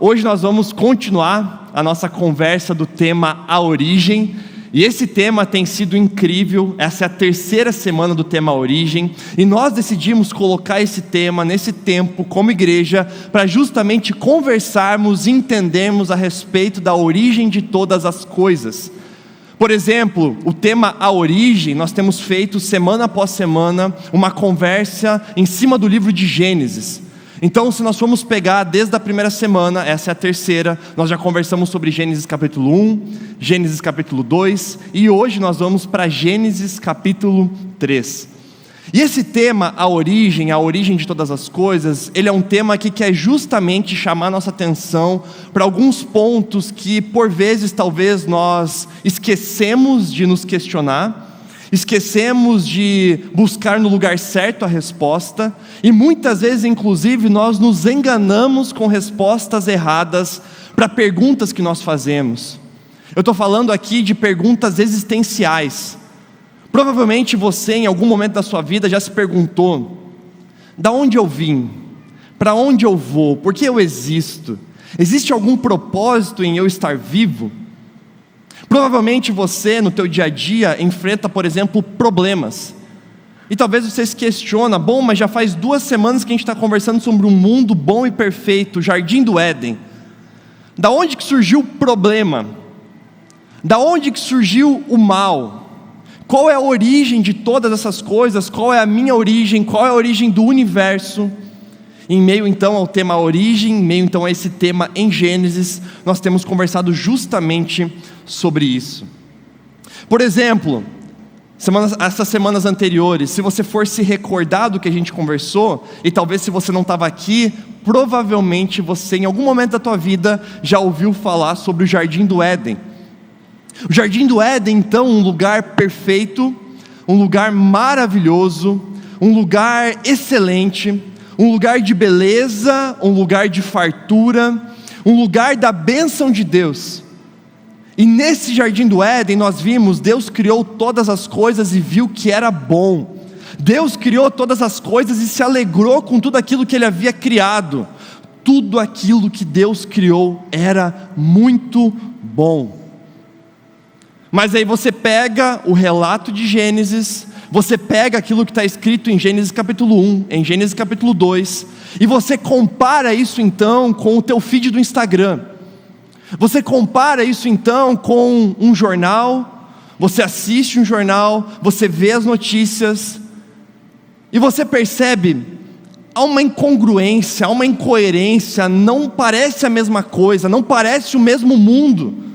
hoje nós vamos continuar a nossa conversa do tema A Origem, e esse tema tem sido incrível. Essa é a terceira semana do tema A Origem, e nós decidimos colocar esse tema nesse tempo como igreja, para justamente conversarmos e entendermos a respeito da origem de todas as coisas. Por exemplo, o tema A Origem, nós temos feito semana após semana uma conversa em cima do livro de Gênesis. Então, se nós formos pegar desde a primeira semana, essa é a terceira, nós já conversamos sobre Gênesis capítulo 1, Gênesis capítulo 2, e hoje nós vamos para Gênesis capítulo 3. E esse tema, a origem de todas as coisas, ele é um tema que quer justamente chamar nossa atenção para alguns pontos que, por vezes, talvez nós esquecemos de nos questionar, esquecemos de buscar no lugar certo a resposta, e muitas vezes, inclusive, nós nos enganamos com respostas erradas para perguntas que nós fazemos. Eu estou falando aqui de perguntas existenciais. Provavelmente você, em algum momento da sua vida, já se perguntou: da onde eu vim? Para onde eu vou? Por que eu existo? Existe algum propósito em eu estar vivo? Provavelmente você, no teu dia a dia, enfrenta, por exemplo, problemas. E talvez você se questiona: bom, mas já faz 2 semanas que a gente está conversando sobre um mundo bom e perfeito, o Jardim do Éden. Da onde que surgiu o problema? Da onde que surgiu o mal? Qual é a origem de todas essas coisas? Qual é a minha origem? Qual é a origem do universo? Em meio então ao tema origem, em meio então a esse tema em Gênesis, nós temos conversado justamente sobre isso. Por exemplo, essas semanas anteriores, se você for se recordar do que a gente conversou, e talvez se você não estava aqui, provavelmente você em algum momento da tua vida já ouviu falar sobre o Jardim do Éden. O Jardim do Éden, então, um lugar perfeito, um lugar maravilhoso, um lugar excelente, um lugar de beleza, um lugar de fartura, um lugar da bênção de Deus. E nesse Jardim do Éden nós vimos, Deus criou todas as coisas e viu que era bom. Deus criou todas as coisas e se alegrou com tudo aquilo que Ele havia criado. Tudo aquilo que Deus criou era muito bom. Mas aí você pega o relato de Gênesis, você pega aquilo que está escrito em Gênesis capítulo 1, em Gênesis capítulo 2, e você compara isso então com o teu feed do Instagram. Você compara isso então com um jornal, você assiste um jornal, você vê as notícias, e você percebe, há uma incongruência, há uma incoerência, não parece a mesma coisa, não parece o mesmo mundo.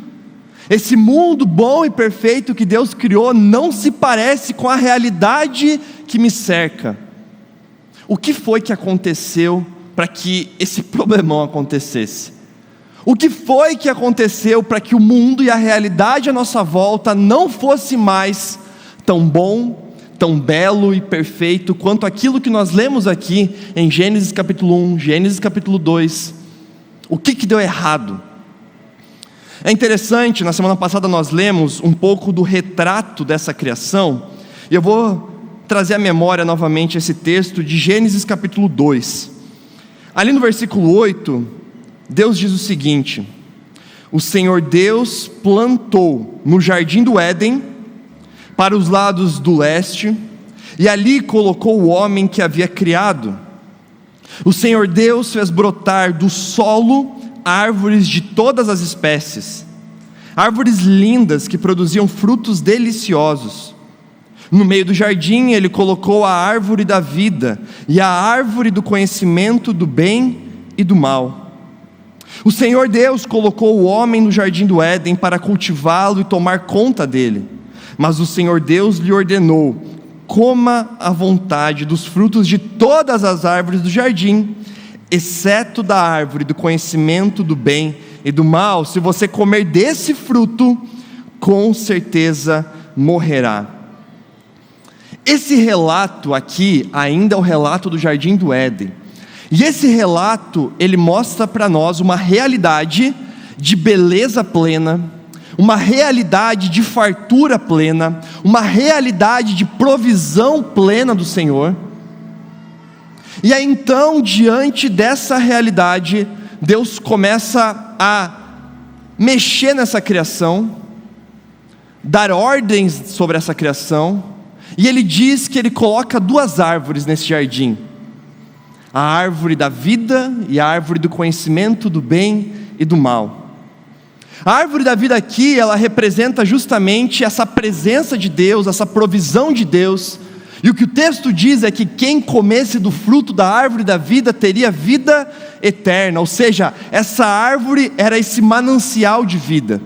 Esse mundo bom e perfeito que Deus criou não se parece com a realidade que me cerca. O que foi que aconteceu para que esse problemão acontecesse? O que foi que aconteceu para que o mundo e a realidade à nossa volta não fosse mais tão bom, tão belo e perfeito quanto aquilo que nós lemos aqui em Gênesis capítulo 1, Gênesis capítulo 2? O que deu errado? É interessante, na semana passada nós lemos um pouco do retrato dessa criação, e eu vou trazer à memória novamente esse texto de Gênesis capítulo 2. Ali no versículo 8, Deus diz o seguinte: o Senhor Deus plantou no Jardim do Éden, para os lados do leste, e ali colocou o homem que havia criado. O Senhor Deus fez brotar do solo árvores de todas as espécies, árvores lindas que produziam frutos deliciosos. No meio do jardim ele colocou a árvore da vida e a árvore do conhecimento do bem e do mal. O Senhor Deus colocou o homem no Jardim do Éden para cultivá-lo e tomar conta dele. Mas o Senhor Deus lhe ordenou: coma à vontade dos frutos de todas as árvores do jardim, exceto da árvore do conhecimento do bem e do mal. Se você comer desse fruto, com certeza morrerá. Esse relato aqui ainda é o relato do Jardim do Éden. E esse relato, ele mostra para nós uma realidade de beleza plena, uma realidade de fartura plena, uma realidade de provisão plena do Senhor. E aí então, diante dessa realidade, Deus começa a mexer nessa criação, dar ordens sobre essa criação, e Ele diz que Ele coloca 2 árvores nesse jardim: a árvore da vida e a árvore do conhecimento do bem e do mal. A árvore da vida aqui, ela representa justamente essa presença de Deus, essa provisão de Deus, e o que o texto diz é que quem comesse do fruto da árvore da vida teria vida eterna, ou seja, essa árvore era esse manancial de vida.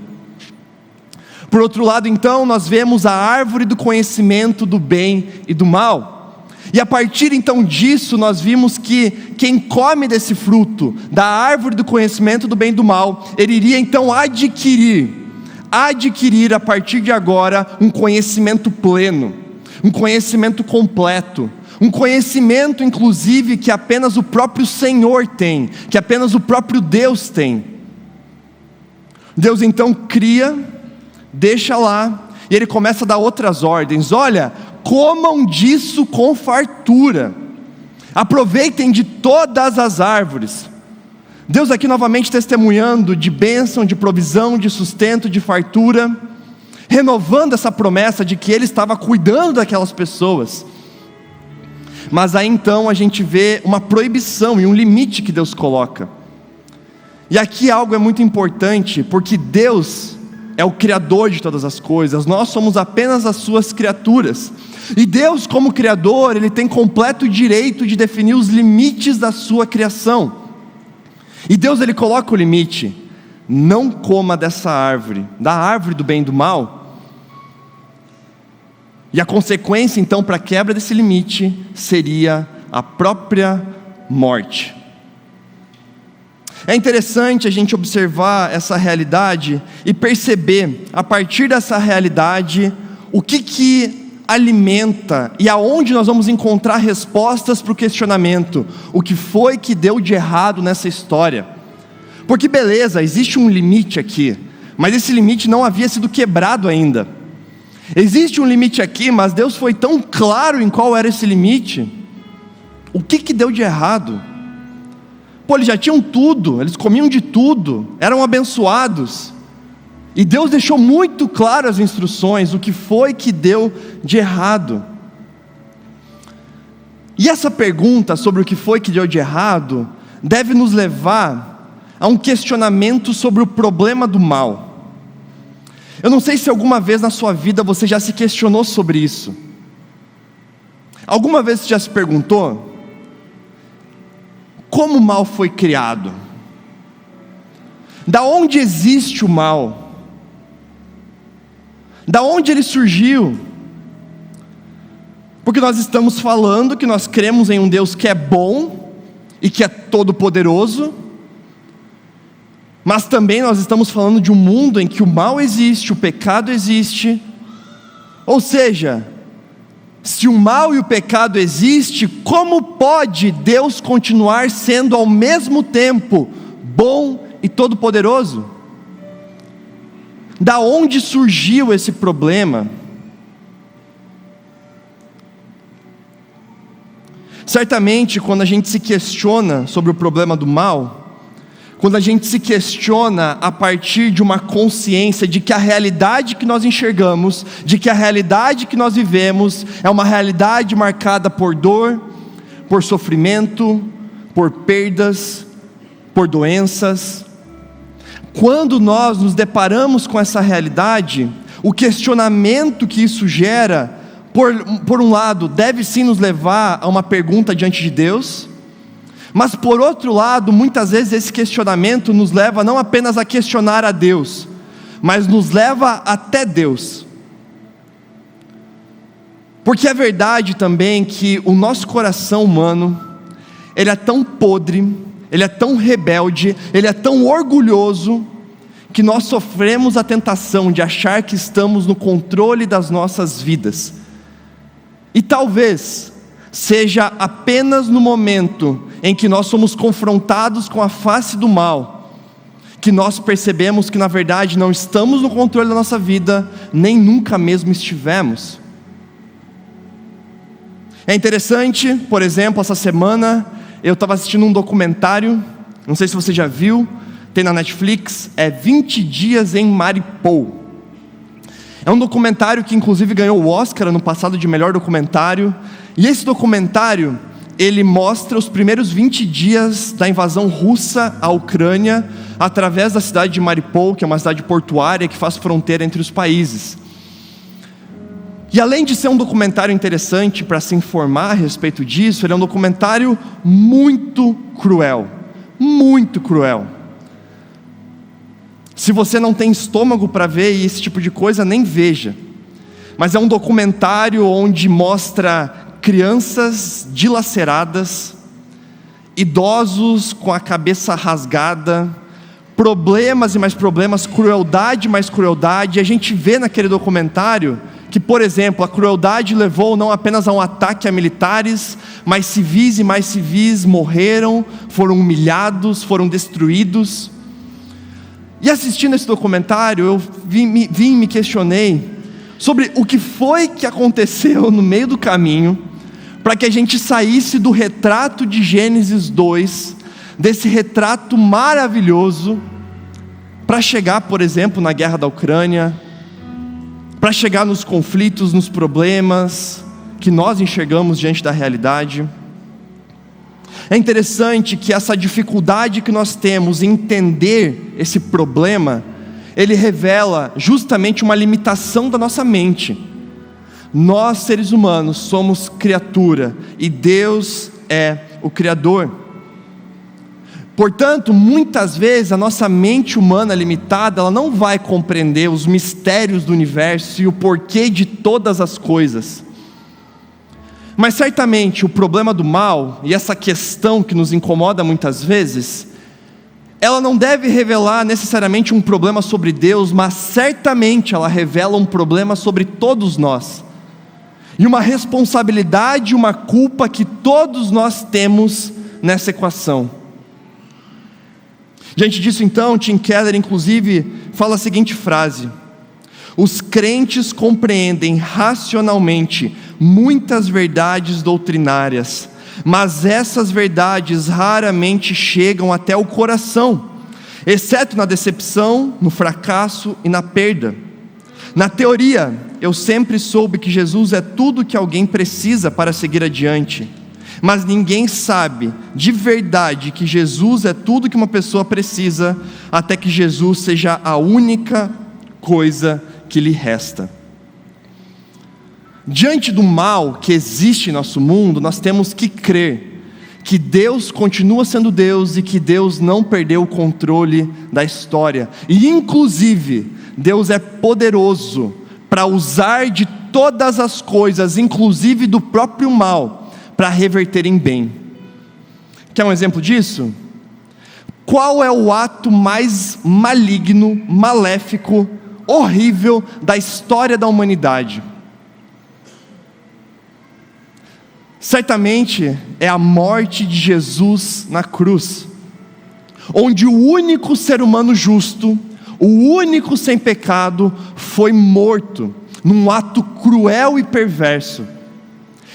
Por outro lado, então, nós vemos a árvore do conhecimento do bem e do mal. E a partir então disso, nós vimos que quem come desse fruto, da árvore do conhecimento do bem e do mal, ele iria então adquirir a partir de agora um conhecimento pleno, um conhecimento completo, um conhecimento inclusive que apenas o próprio Senhor tem, que apenas o próprio Deus tem. Deus então cria, deixa lá, e Ele começa a dar outras ordens: olha, comam disso com fartura, aproveitem de todas as árvores. Deus aqui novamente testemunhando de bênção, de provisão, de sustento, de fartura, renovando essa promessa de que Ele estava cuidando daquelas pessoas. Mas aí então a gente vê uma proibição e um limite que Deus coloca. E aqui algo é muito importante, porque Deus é o Criador de todas as coisas, nós somos apenas as suas criaturas. E Deus, como Criador, Ele tem completo direito de definir os limites da sua criação. E Deus, Ele coloca o limite: não coma dessa árvore, da árvore do bem e do mal. E a consequência então para a quebra desse limite seria a própria morte. É interessante a gente observar essa realidade e perceber, a partir dessa realidade, o que alimenta e aonde nós vamos encontrar respostas para o questionamento: o que foi que deu de errado nessa história? Porque beleza, existe um limite aqui, mas esse limite não havia sido quebrado ainda. Existe um limite aqui, mas Deus foi tão claro em qual era esse limite. O que deu de errado? Pô, eles já tinham tudo, eles comiam de tudo, eram abençoados. E Deus deixou muito claro as instruções, o que foi que deu de errado. E essa pergunta sobre o que foi que deu de errado, deve nos levar a um questionamento sobre o problema do mal. Eu não sei se alguma vez na sua vida você já se questionou sobre isso. Alguma vez você já se perguntou: como o mal foi criado? Da onde existe o mal? Da onde ele surgiu? Porque nós estamos falando que nós cremos em um Deus que é bom e que é todo poderoso, mas também nós estamos falando de um mundo em que o mal existe, o pecado existe. Ou seja, se o mal e o pecado existem, como pode Deus continuar sendo ao mesmo tempo bom e todo-poderoso? Da onde surgiu esse problema? Certamente, quando a gente se questiona sobre o problema do mal, quando a gente se questiona a partir de uma consciência de que a realidade que nós enxergamos, de que a realidade que nós vivemos é uma realidade marcada por dor, por sofrimento, por perdas, por doenças. Quando nós nos deparamos com essa realidade, o questionamento que isso gera, por um lado, deve sim nos levar a uma pergunta diante de Deus, mas por outro lado, muitas vezes esse questionamento nos leva não apenas a questionar a Deus, mas nos leva até Deus. Porque é verdade também que o nosso coração humano, ele é tão podre, ele é tão rebelde, ele é tão orgulhoso, que nós sofremos a tentação de achar que estamos no controle das nossas vidas. E talvez seja apenas no momento em que nós somos confrontados com a face do mal, que nós percebemos que na verdade não estamos no controle da nossa vida, nem nunca mesmo estivemos. É interessante, por exemplo, essa semana eu estava assistindo um documentário Não sei se você já viu, tem na Netflix, é 20 Dias em Mariupol. É um documentário que inclusive ganhou o Oscar ano passado de melhor documentário. E esse documentário, ele mostra os primeiros 20 dias da invasão russa à Ucrânia, através da cidade de Mariupol, que é uma cidade portuária que faz fronteira entre os países. E além de ser um documentário interessante para se informar a respeito disso, ele é um documentário muito cruel. Muito cruel. Se você não tem estômago para ver esse tipo de coisa, nem veja. Mas é um documentário onde mostra crianças dilaceradas, idosos com a cabeça rasgada, problemas e mais problemas, crueldade e mais crueldade. E a gente vê naquele documentário que, por exemplo, a crueldade levou não apenas a um ataque a militares, mas civis e mais civis morreram, foram humilhados, foram destruídos. E assistindo esse documentário, eu me questionei sobre o que foi que aconteceu no meio do caminho, para que a gente saísse do retrato de Gênesis 2, desse retrato maravilhoso, para chegar, por exemplo, na guerra da Ucrânia, para chegar nos conflitos, nos problemas que nós enxergamos diante da realidade. É interessante que essa dificuldade que nós temos em entender esse problema, ele revela justamente uma limitação da nossa mente. Nós, seres humanos, somos criatura e Deus é o Criador. Portanto, muitas vezes a nossa mente humana limitada, ela não vai compreender os mistérios do universo e o porquê de todas as coisas. Mas certamente o problema do mal, e essa questão que nos incomoda muitas vezes, ela não deve revelar necessariamente um problema sobre Deus, mas certamente ela revela um problema sobre todos nós. E uma responsabilidade, uma culpa que todos nós temos nessa equação. Diante disso então, Tim Keller inclusive fala a seguinte frase: os crentes compreendem racionalmente muitas verdades doutrinárias, mas essas verdades raramente chegam até o coração, exceto na decepção, no fracasso e na perda. Na teoria, eu sempre soube que Jesus é tudo que alguém precisa para seguir adiante, mas ninguém sabe de verdade que Jesus é tudo que uma pessoa precisa, até que Jesus seja a única coisa que lhe resta. Diante do mal que existe em nosso mundo, nós temos que crer que Deus continua sendo Deus e que Deus não perdeu o controle da história. E inclusive, Deus é poderoso para usar de todas as coisas, inclusive do próprio mal, para reverter em bem. Quer um exemplo disso? Qual é o ato mais maligno, maléfico, horrível da história da humanidade? Certamente é a morte de Jesus na cruz, onde o único ser humano justo, o único sem pecado, foi morto, num ato cruel e perverso.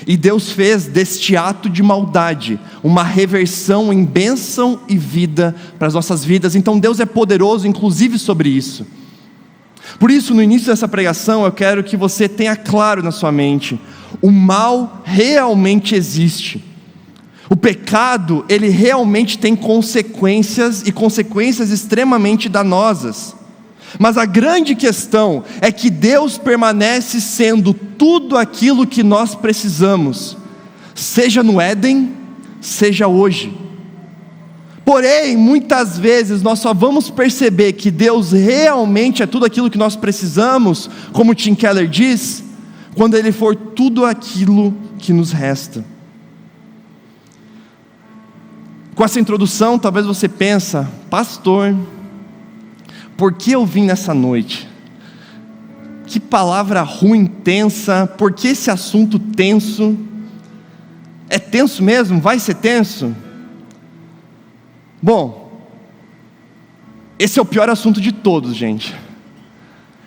E Deus fez deste ato de maldade uma reversão em bênção e vida para as nossas vidas. Então Deus é poderoso inclusive sobre isso. Por isso, no início dessa pregação, eu quero que você tenha claro na sua mente: o mal realmente existe. O pecado, ele realmente tem consequências, e consequências extremamente danosas. Mas a grande questão é que Deus permanece sendo tudo aquilo que nós precisamos, seja no Éden, seja hoje. Porém, muitas vezes nós só vamos perceber que Deus realmente é tudo aquilo que nós precisamos, como Tim Keller diz, quando Ele for tudo aquilo que nos resta. Com essa introdução, talvez você pensa: pastor, por que eu vim nessa noite? Que palavra ruim, tensa, por que esse assunto tenso? É tenso mesmo? Vai ser tenso? Bom, esse é o pior assunto de todos, gente.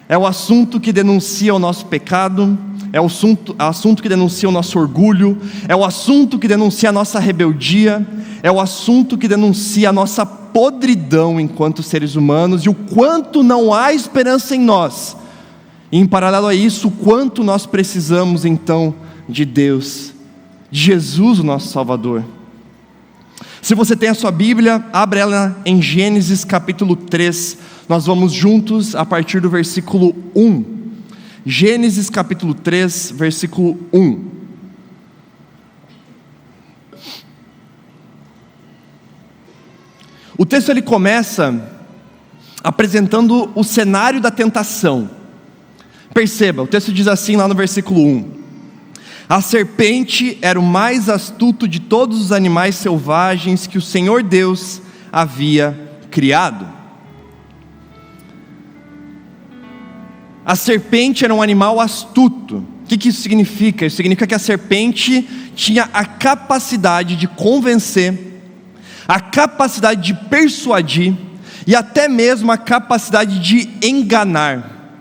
É o assunto que denuncia o nosso pecado, é o assunto que denuncia o nosso orgulho, é o assunto que denuncia a nossa rebeldia, é o assunto que denuncia a nossa podridão enquanto seres humanos e o quanto não há esperança em nós. E em paralelo a isso, o quanto nós precisamos então de Deus, de Jesus, o nosso Salvador. Se você tem a sua Bíblia, abre ela em Gênesis capítulo 3, nós vamos juntos a partir do versículo 1. Gênesis capítulo 3, versículo 1. O texto ele começa apresentando o cenário da tentação. Perceba, o texto diz assim lá no versículo 1: a serpente era o mais astuto de todos os animais selvagens que o Senhor Deus havia criado. A serpente era um animal astuto. O que isso significa? Isso significa que a serpente tinha a capacidade de convencer, a capacidade de persuadir e até mesmo a capacidade de enganar.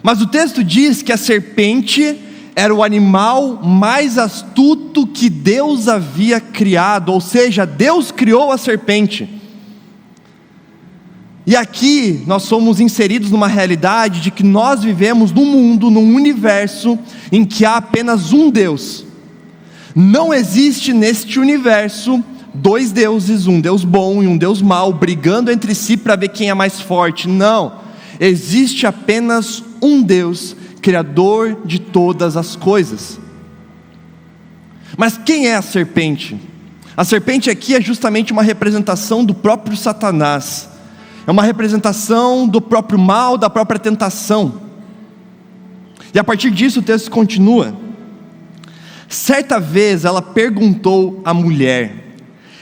Mas o texto diz que a serpente era o animal mais astuto que Deus havia criado, ou seja, Deus criou a serpente. E aqui nós somos inseridos numa realidade de que nós vivemos num mundo, num universo em que há apenas um Deus. Não existe neste universo dois deuses, um Deus bom e um Deus mau, brigando entre si para ver quem é mais forte. Não, existe apenas um Deus, Criador de todas as coisas. Mas quem é a serpente? A serpente aqui é justamente uma representação do próprio Satanás, é uma representação do próprio mal, da própria tentação. E a partir disso o texto continua: certa vez ela perguntou à mulher: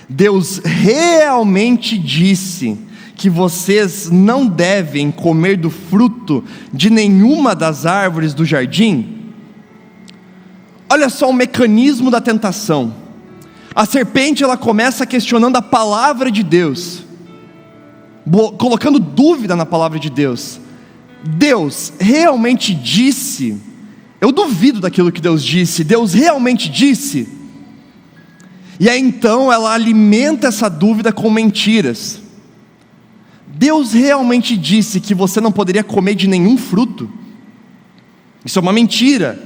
Deus realmente disse que vocês não devem comer do fruto de nenhuma das árvores do jardim? Olha só o mecanismo da tentação. A serpente ela começa questionando a palavra de Deus, colocando dúvida na palavra de Deus. Deus realmente disse? Eu duvido daquilo que Deus disse. Deus realmente disse? E aí então ela alimenta essa dúvida com mentiras. Deus realmente disse que você não poderia comer de nenhum fruto? Isso é uma mentira.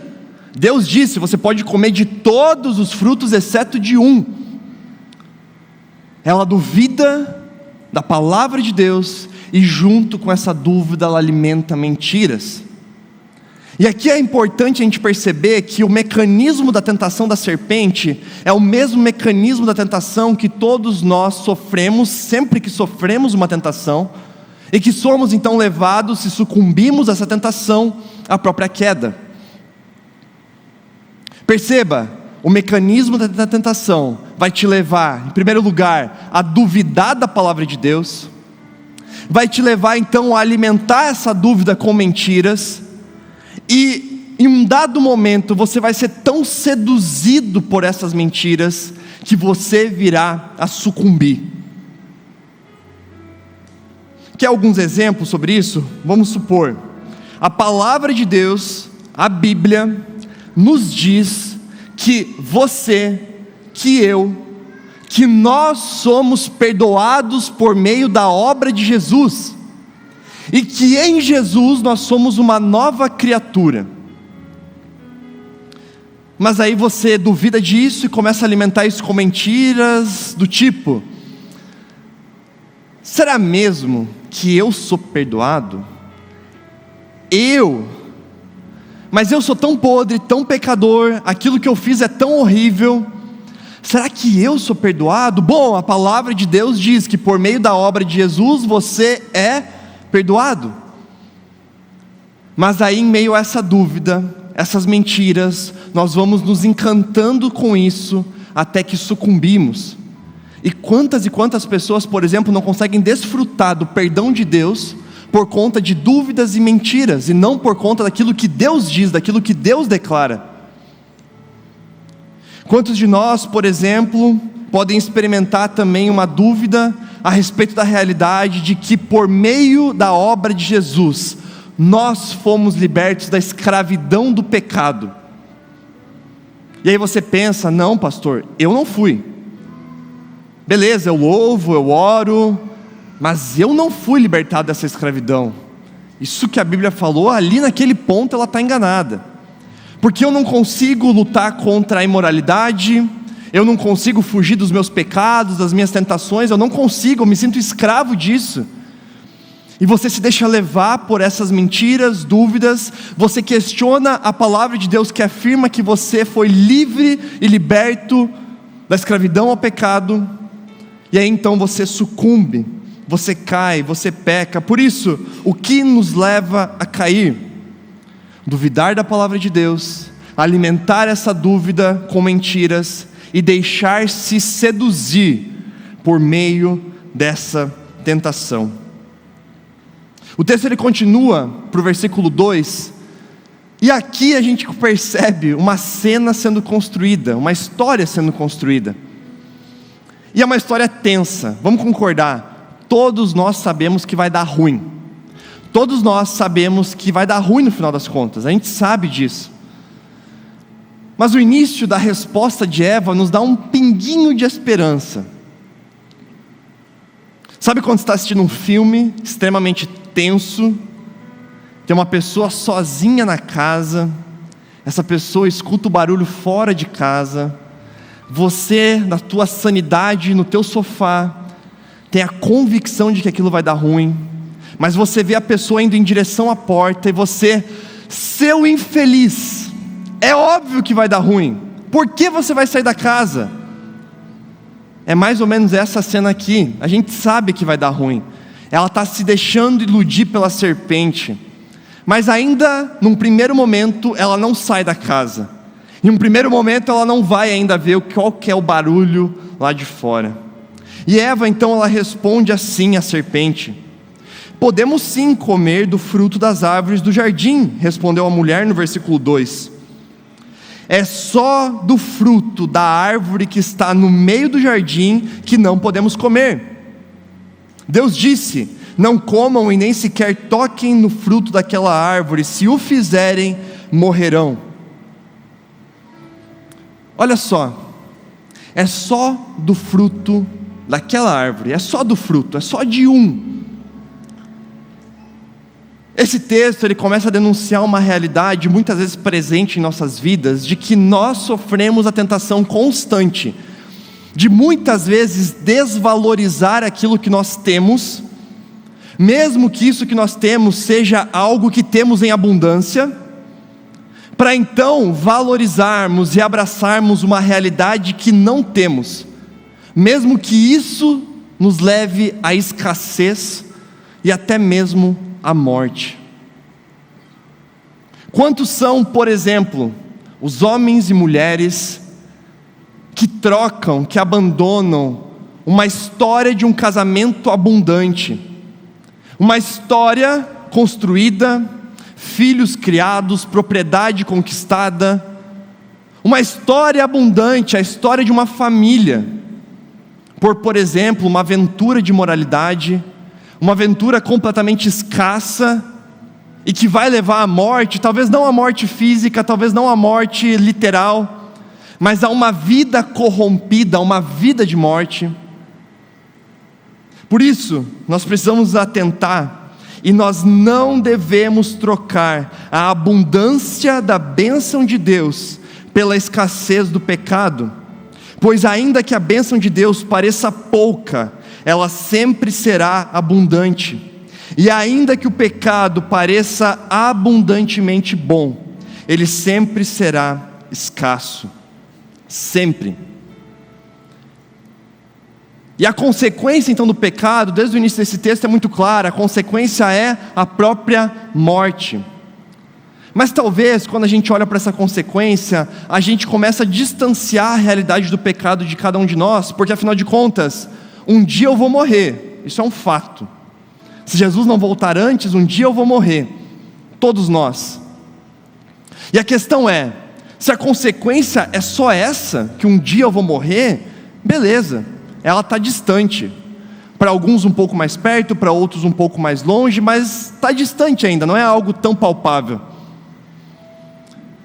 Deus disse: você pode comer de todos os frutos exceto de um. Ela duvida da palavra de Deus e junto com essa dúvida ela alimenta mentiras. E aqui é importante a gente perceber que o mecanismo da tentação da serpente é o mesmo mecanismo da tentação que todos nós sofremos sempre que sofremos uma tentação, e que somos então levados, se sucumbimos a essa tentação, à própria queda. Perceba, o mecanismo da tentação vai te levar, em primeiro lugar, a duvidar da palavra de Deus, vai te levar então a alimentar essa dúvida com mentiras, e em um dado momento você vai ser tão seduzido por essas mentiras que você virá a sucumbir. Quer alguns exemplos sobre isso? Vamos supor, a palavra de Deus, a Bíblia, nos diz que você, que eu, que nós somos perdoados por meio da obra de Jesus, e que em Jesus nós somos uma nova criatura. Mas aí você duvida disso e começa a alimentar isso com mentiras do tipo: será mesmo que eu sou perdoado? Mas eu sou tão podre, tão pecador, aquilo que eu fiz é tão horrível, será que eu sou perdoado? Bom, a palavra de Deus diz que por meio da obra de Jesus você é perdoado. Mas aí, em meio a essa dúvida, essas mentiras, nós vamos nos encantando com isso até que sucumbimos. E quantas pessoas, por exemplo, não conseguem desfrutar do perdão de Deus por conta de dúvidas e mentiras, e não por conta daquilo que Deus diz, daquilo que Deus declara. Quantos de nós, por exemplo, podem experimentar também uma dúvida a respeito da realidade de que por meio da obra de Jesus, nós fomos libertos da escravidão do pecado? E aí você pensa: não, pastor, eu não fui. beleza, eu louvo, eu oro, mas eu não fui libertado dessa escravidão. Isso que a Bíblia falou, ali naquele ponto ela está enganada. Porque eu não consigo lutar contra a imoralidade, eu não consigo fugir dos meus pecados, das minhas tentações, eu não consigo, eu me sinto escravo disso. E você se deixa levar por essas mentiras, dúvidas, você questiona a palavra de Deus que afirma que você foi livre e liberto da escravidão ao pecado, e aí então você sucumbe, você cai, você peca. Por isso, o que nos leva a cair? Duvidar da palavra de Deus, alimentar essa dúvida com mentiras e deixar-se seduzir por meio dessa tentação. O texto ele continua para o versículo 2, e aqui a gente percebe uma cena sendo construída, uma história sendo construída, e é uma história tensa. Vamos concordar, todos nós sabemos que vai dar ruim, todos nós sabemos que vai dar ruim no final das contas, a gente sabe disso, mas o início da resposta de Eva nos dá um pinguinho de esperança. Sabe quando você está assistindo um filme extremamente tenso, tem uma pessoa sozinha na casa, essa pessoa escuta o barulho fora de casa, você, na tua sanidade, no teu sofá, tem a convicção de que aquilo vai dar ruim, mas você vê a pessoa indo em direção à porta, e você, seu infeliz, é óbvio que vai dar ruim, por que você vai sair da casa? É mais ou menos essa cena aqui, a gente sabe que vai dar ruim, ela está se deixando iludir pela serpente, mas ainda, num primeiro momento, ela não sai da casa, em um primeiro momento ela não vai ainda ver qual que é o barulho lá de fora, e Eva então ela responde assim à serpente: podemos sim comer do fruto das árvores do jardim, respondeu a mulher no versículo 2, é só do fruto da árvore que está no meio do jardim que não podemos comer. Deus disse: não comam e nem sequer toquem no fruto daquela árvore, se o fizerem, morrerão. Olha só, é só do fruto daquela árvore, é só do fruto, é só de um. Esse texto ele começa a denunciar uma realidade muitas vezes presente em nossas vidas, de que nós sofremos a tentação constante, de muitas vezes desvalorizar aquilo que nós temos, mesmo que isso que nós temos seja algo que temos em abundância, para então valorizarmos e abraçarmos uma realidade que não temos, mesmo que isso nos leve à escassez e até mesmo à morte. Quantos são, por exemplo, os homens e mulheres que trocam, que abandonam uma história de um casamento abundante, uma história construída, filhos criados, propriedade conquistada, uma história abundante, a história de uma família, por exemplo, uma aventura de moralidade, uma aventura completamente escassa e que vai levar à morte, talvez não à morte física, talvez não à morte literal, mas a uma vida corrompida, a uma vida de morte. Por isso, nós precisamos atentar, e nós não devemos trocar a abundância da bênção de Deus pela escassez do pecado, pois ainda que a bênção de Deus pareça pouca, ela sempre será abundante, e ainda que o pecado pareça abundantemente bom, ele sempre será escasso, sempre. E a consequência então do pecado, desde o início desse texto é muito clara, a consequência é a própria morte. Mas talvez quando a gente olha para essa consequência, a gente começa a distanciar a realidade do pecado de cada um de nós, porque afinal de contas, um dia eu vou morrer, isso é um fato. Se Jesus não voltar antes, um dia eu vou morrer, todos nós. E a questão é, se a consequência é só essa, que um dia eu vou morrer, beleza, ela está distante, para alguns um pouco mais perto, para outros um pouco mais longe, mas está distante ainda, não é algo tão palpável.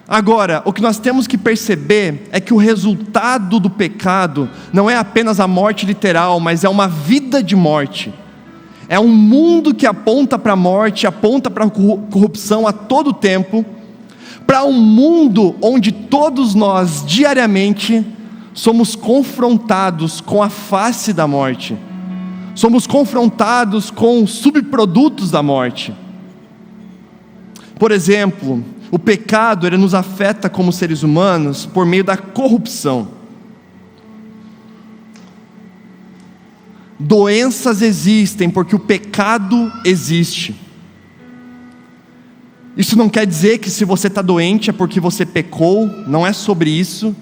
Agora, o que nós temos que perceber é que o resultado do pecado não é apenas a morte literal, mas é uma vida de morte. É um mundo que aponta para a morte, aponta para a corrupção a todo tempo, para um mundo onde todos nós, diariamente, somos confrontados com a face da morte. Somos confrontados com subprodutos da morte. Por exemplo, o pecado, ele nos afeta como seres humanos por meio da corrupção. Doenças existem porque o pecado existe. Isso não quer dizer que se você está doente é porque você pecou, não é sobre isso.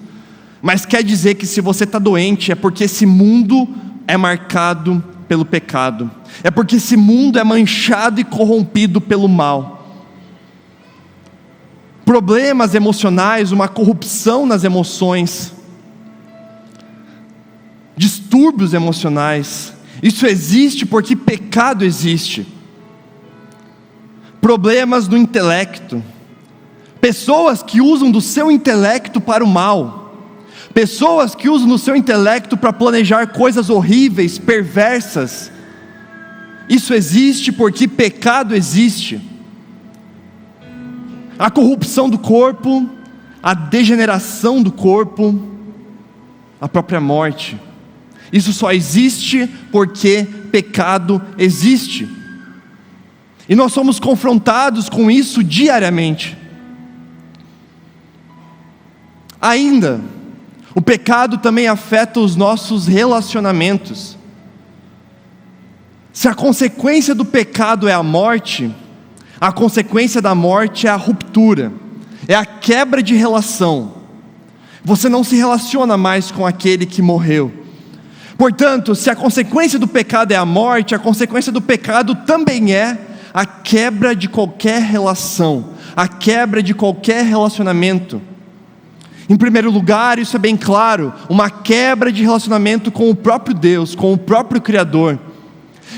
Mas quer dizer que se você está doente é porque esse mundo é marcado pelo pecado. É porque esse mundo é manchado e corrompido pelo mal. Problemas emocionais, uma corrupção nas emoções, distúrbios emocionais, isso existe porque pecado existe. Problemas no intelecto, pessoas que usam do seu intelecto para o mal, pessoas que usam do seu intelecto para planejar coisas horríveis, perversas, isso existe porque pecado existe. A corrupção do corpo, a degeneração do corpo, a própria morte. Isso só existe porque pecado existe. E nós somos confrontados com isso diariamente. Ainda, o pecado também afeta os nossos relacionamentos. Se a consequência do pecado é a morte, a consequência da morte é a ruptura, é a quebra de relação. Você não se relaciona mais com aquele que morreu. Portanto, se a consequência do pecado é a morte, a consequência do pecado também é a quebra de qualquer relação, a quebra de qualquer relacionamento. Em primeiro lugar, isso é bem claro, uma quebra de relacionamento com o próprio Deus, com o próprio Criador,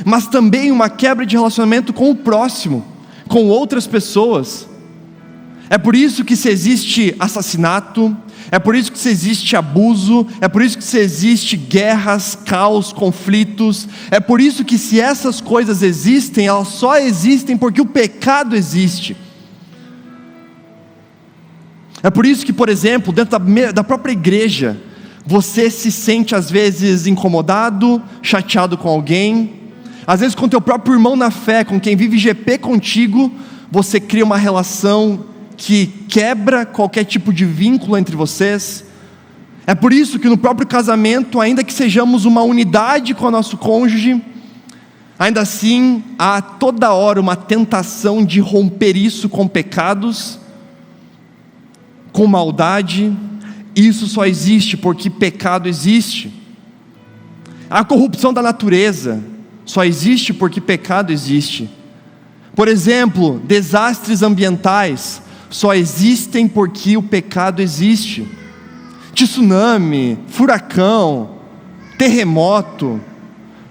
mas também uma quebra de relacionamento com o próximo, com outras pessoas. É por isso que se existe assassinato, é por isso que se existe abuso, é por isso que se existe guerras, caos, conflitos, é por isso que se essas coisas existem, elas só existem porque o pecado existe. É por isso que, por exemplo, dentro da própria igreja, você se sente às vezes incomodado, chateado com alguém, às vezes com teu próprio irmão na fé, com quem vive GP contigo, você cria uma relação que quebra qualquer tipo de vínculo entre vocês. É por isso que no próprio casamento, ainda que sejamos uma unidade com o nosso cônjuge, ainda assim há toda hora uma tentação de romper isso com pecados, com maldade. Isso só existe porque pecado existe. A corrupção da natureza só existe porque pecado existe. Por exemplo, desastres ambientais só existem porque o pecado existe. Tsunami, furacão, terremoto,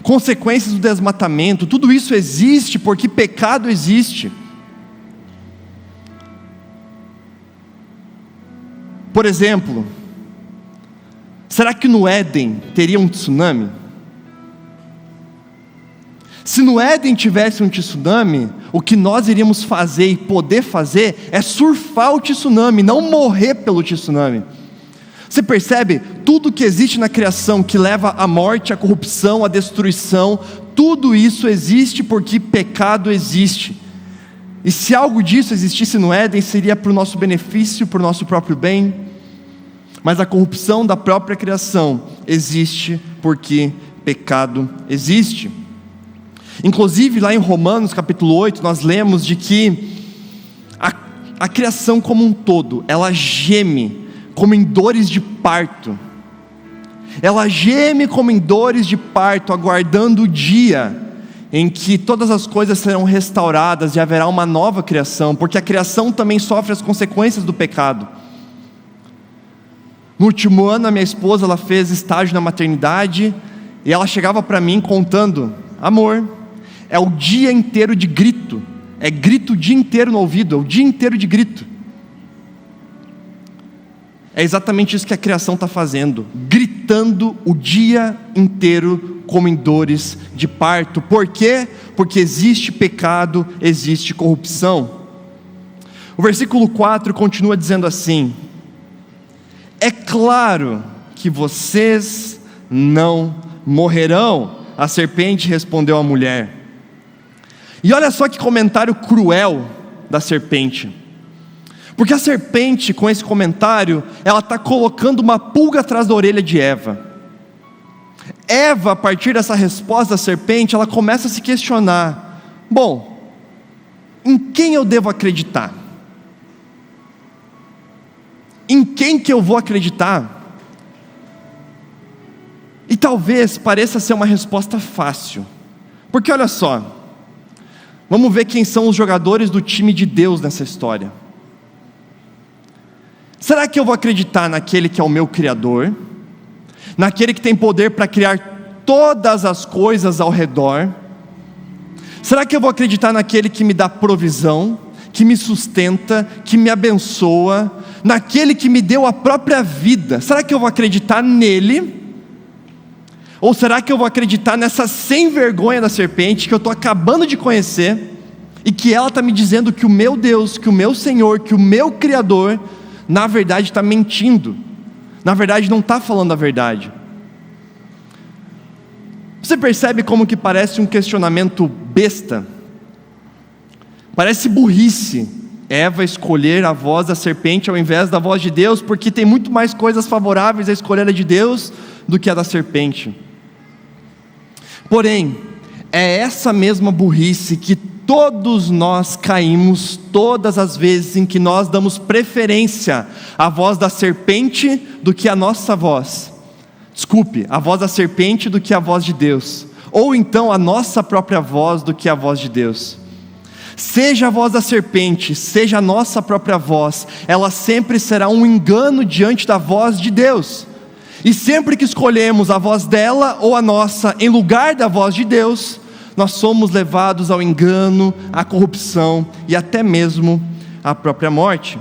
consequências do desmatamento, tudo isso existe porque pecado existe. Por exemplo, será que no Éden teria um tsunami? Se no Éden tivesse um tsunami, o que nós iríamos fazer e poder fazer é surfar o tsunami, não morrer pelo tsunami. Você percebe? Tudo que existe na criação que leva à morte, à corrupção, à destruição, tudo isso existe porque pecado existe. E se algo disso existisse no Éden, seria para o nosso benefício, para o nosso próprio bem. Mas a corrupção da própria criação existe porque pecado existe. Inclusive lá em Romanos capítulo 8, nós lemos de que a criação como um todo, ela geme como em dores de parto. Ela geme como em dores de parto, aguardando o dia em que todas as coisas serão restauradas e haverá uma nova criação, porque a criação também sofre as consequências do pecado. No último ano, a minha esposa, ela fez estágio na maternidade, e ela chegava para mim contando: amor, é o dia inteiro de grito, é grito o dia inteiro no ouvido, é o dia inteiro de grito. É exatamente isso que a criação está fazendo, gritando o dia inteiro como em dores de parto. Por quê? Porque existe pecado, existe corrupção. O versículo 4 continua dizendo assim: é claro que vocês não morrerão. A serpente respondeu à mulher. E olha só que comentário cruel da serpente. Porque a serpente, com esse comentário, ela está colocando uma pulga atrás da orelha de Eva. Eva, a partir dessa resposta da serpente, ela começa a se questionar: bom, em quem eu devo acreditar? Em quem que eu vou acreditar? E talvez pareça ser uma resposta fácil, porque olha só, vamos ver quem são os jogadores do time de Deus nessa história. Será que eu vou acreditar naquele que é o meu Criador, naquele que tem poder para criar todas as coisas ao redor? Será que eu vou acreditar naquele que me dá provisão, que me sustenta, que me abençoa, naquele que me deu a própria vida? Será que eu vou acreditar nele? Ou será que eu vou acreditar nessa sem vergonha da serpente, que eu estou acabando de conhecer, e que ela está me dizendo que o meu Deus, que o meu Senhor, que o meu Criador, na verdade está mentindo, na verdade não está falando a verdade? Você percebe como que parece um questionamento besta? Parece burrice Eva escolher a voz da serpente ao invés da voz de Deus, porque tem muito mais coisas favoráveis a escolher a de Deus do que a da serpente. Porém, é essa mesma burrice que todos nós caímos todas as vezes em que nós damos preferência à voz da serpente do que à nossa voz. Desculpe, a voz da serpente do que a voz de Deus, ou então a nossa própria voz do que a voz de Deus. Seja a voz da serpente, seja a nossa própria voz, ela sempre será um engano diante da voz de Deus. E sempre que escolhemos a voz dela ou a nossa em lugar da voz de Deus, nós somos levados ao engano, à corrupção e até mesmo à própria morte.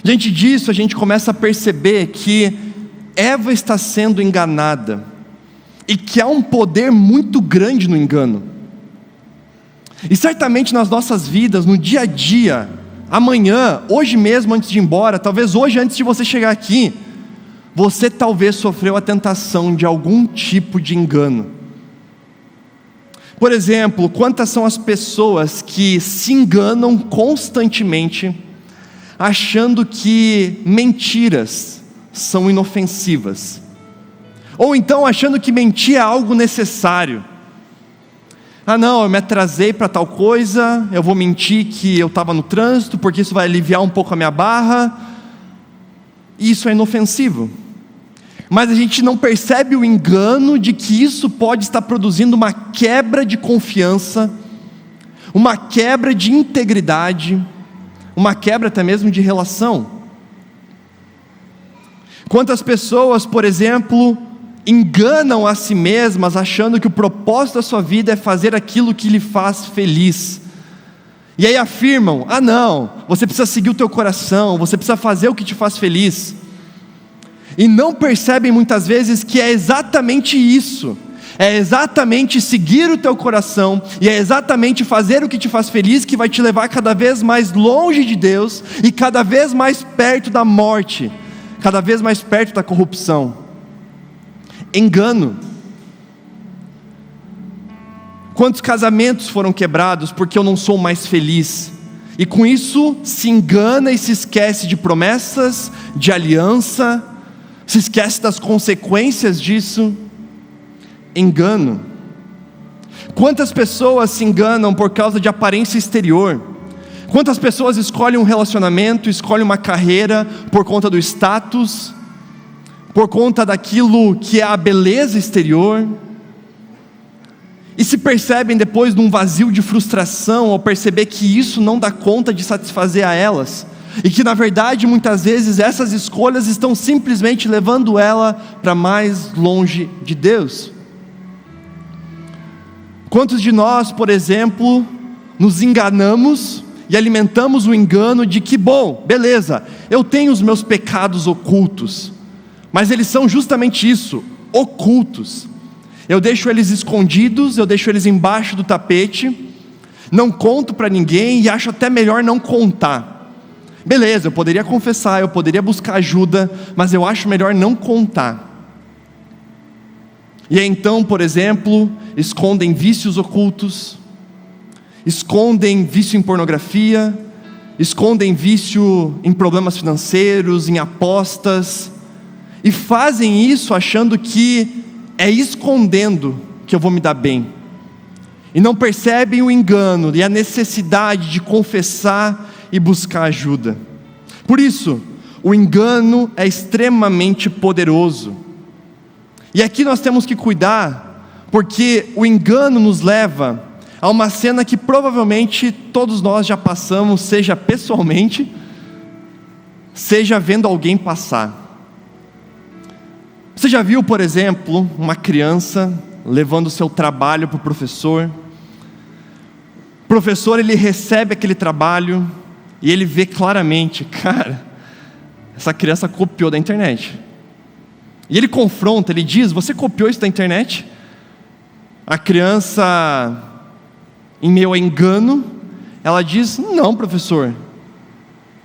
Diante disso, a gente começa a perceber que Eva está sendo enganada e que há um poder muito grande no engano. E certamente nas nossas vidas, no dia a dia, amanhã, hoje mesmo antes de ir embora, talvez hoje antes de você chegar aqui, você talvez sofreu a tentação de algum tipo de engano. Por exemplo, quantas são as pessoas que se enganam constantemente, achando que mentiras são inofensivas, ou então achando que mentir é algo necessário. Ah não, eu me atrasei para tal coisa, eu vou mentir que eu estava no trânsito, porque isso vai aliviar um pouco a minha barra, e isso é inofensivo. Mas a gente não percebe o engano de que isso pode estar produzindo uma quebra de confiança, uma quebra de integridade, uma quebra até mesmo de relação. Quantas pessoas, por exemplo, enganam a si mesmas achando que o propósito da sua vida é fazer aquilo que lhe faz feliz. E aí afirmam: ah não, você precisa seguir o teu coração, você precisa fazer o que te faz feliz. E não percebem muitas vezes que é exatamente isso, é exatamente seguir o teu coração, e é exatamente fazer o que te faz feliz que vai te levar cada vez mais longe de Deus, e cada vez mais perto da morte, cada vez mais perto da corrupção. Engano. Quantos casamentos foram quebrados porque eu não sou mais feliz? E com isso se engana e se esquece de promessas, de aliança, se esquece das consequências disso. Engano. Quantas pessoas se enganam por causa de aparência exterior? Quantas pessoas escolhem um relacionamento, escolhem uma carreira por conta do status, por conta daquilo que é a beleza exterior, e se percebem depois de um vazio de frustração ao perceber que isso não dá conta de satisfazer a elas, e que na verdade muitas vezes essas escolhas estão simplesmente levando ela para mais longe de Deus. Quantos de nós, por exemplo, nos enganamos e alimentamos o engano de que, bom, beleza, eu tenho os meus pecados ocultos, mas eles são justamente isso, ocultos. Eu deixo eles escondidos, eu deixo eles embaixo do tapete, não conto para ninguém e acho até melhor não contar. Beleza, eu poderia confessar, eu poderia buscar ajuda, mas eu acho melhor não contar. E aí então, por exemplo, escondem vícios ocultos, escondem vício em pornografia, escondem vício em problemas financeiros, em apostas, e fazem isso achando que é escondendo que eu vou me dar bem, e não percebem o engano e a necessidade de confessar e buscar ajuda. Por isso, o engano é extremamente poderoso, e aqui nós temos que cuidar, porque o engano nos leva a uma cena que provavelmente todos nós já passamos, seja pessoalmente, seja vendo alguém passar. Você já viu, por exemplo, uma criança levando o seu trabalho para o professor? O professor, ele recebe aquele trabalho e ele vê claramente, cara, essa criança copiou da internet. E ele confronta, ele diz, você copiou isso da internet? A criança, em meio a engano, ela diz, não, professor,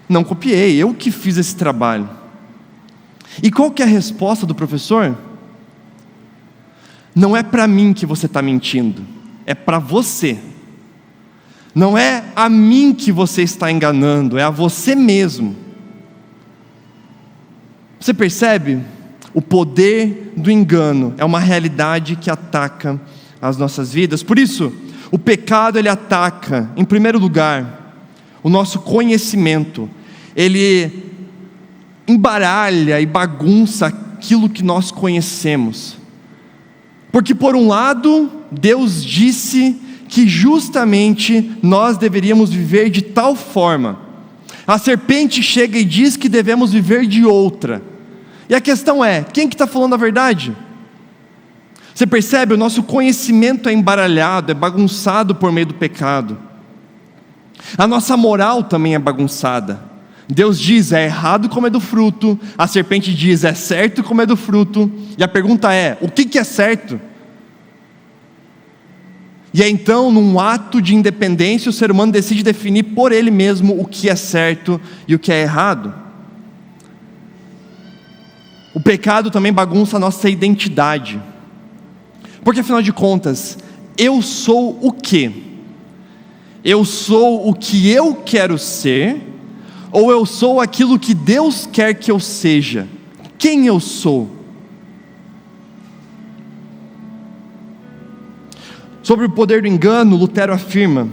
não copiei, eu que fiz esse trabalho. E qual que é a resposta do professor? Não é para mim que você está mentindo, é para você. Não é a mim que você está enganando, é a você mesmo. Você percebe? O poder do engano é uma realidade que ataca as nossas vidas. Por isso, o pecado ele ataca, em primeiro lugar, o nosso conhecimento. Ele embaralha e bagunça aquilo que nós conhecemos. Porque por um lado, Deus disse que justamente nós deveríamos viver de tal forma. A serpente chega e diz que devemos viver de outra. E a questão é, quem que está falando a verdade? Você percebe? O nosso conhecimento é embaralhado, é bagunçado por meio do pecado. A nossa moral também é bagunçada. Deus diz, é errado comer do fruto. A serpente diz, é certo comer do fruto. E a pergunta é, o que é certo? E é então, num ato de independência, o ser humano decide definir por ele mesmo o que é certo e o que é errado. O pecado também bagunça a nossa identidade. Porque afinal de contas, eu sou o quê? Eu sou o que eu quero ser, ou eu sou aquilo que Deus quer que eu seja? Quem eu sou? Sobre o poder do engano, Lutero afirma: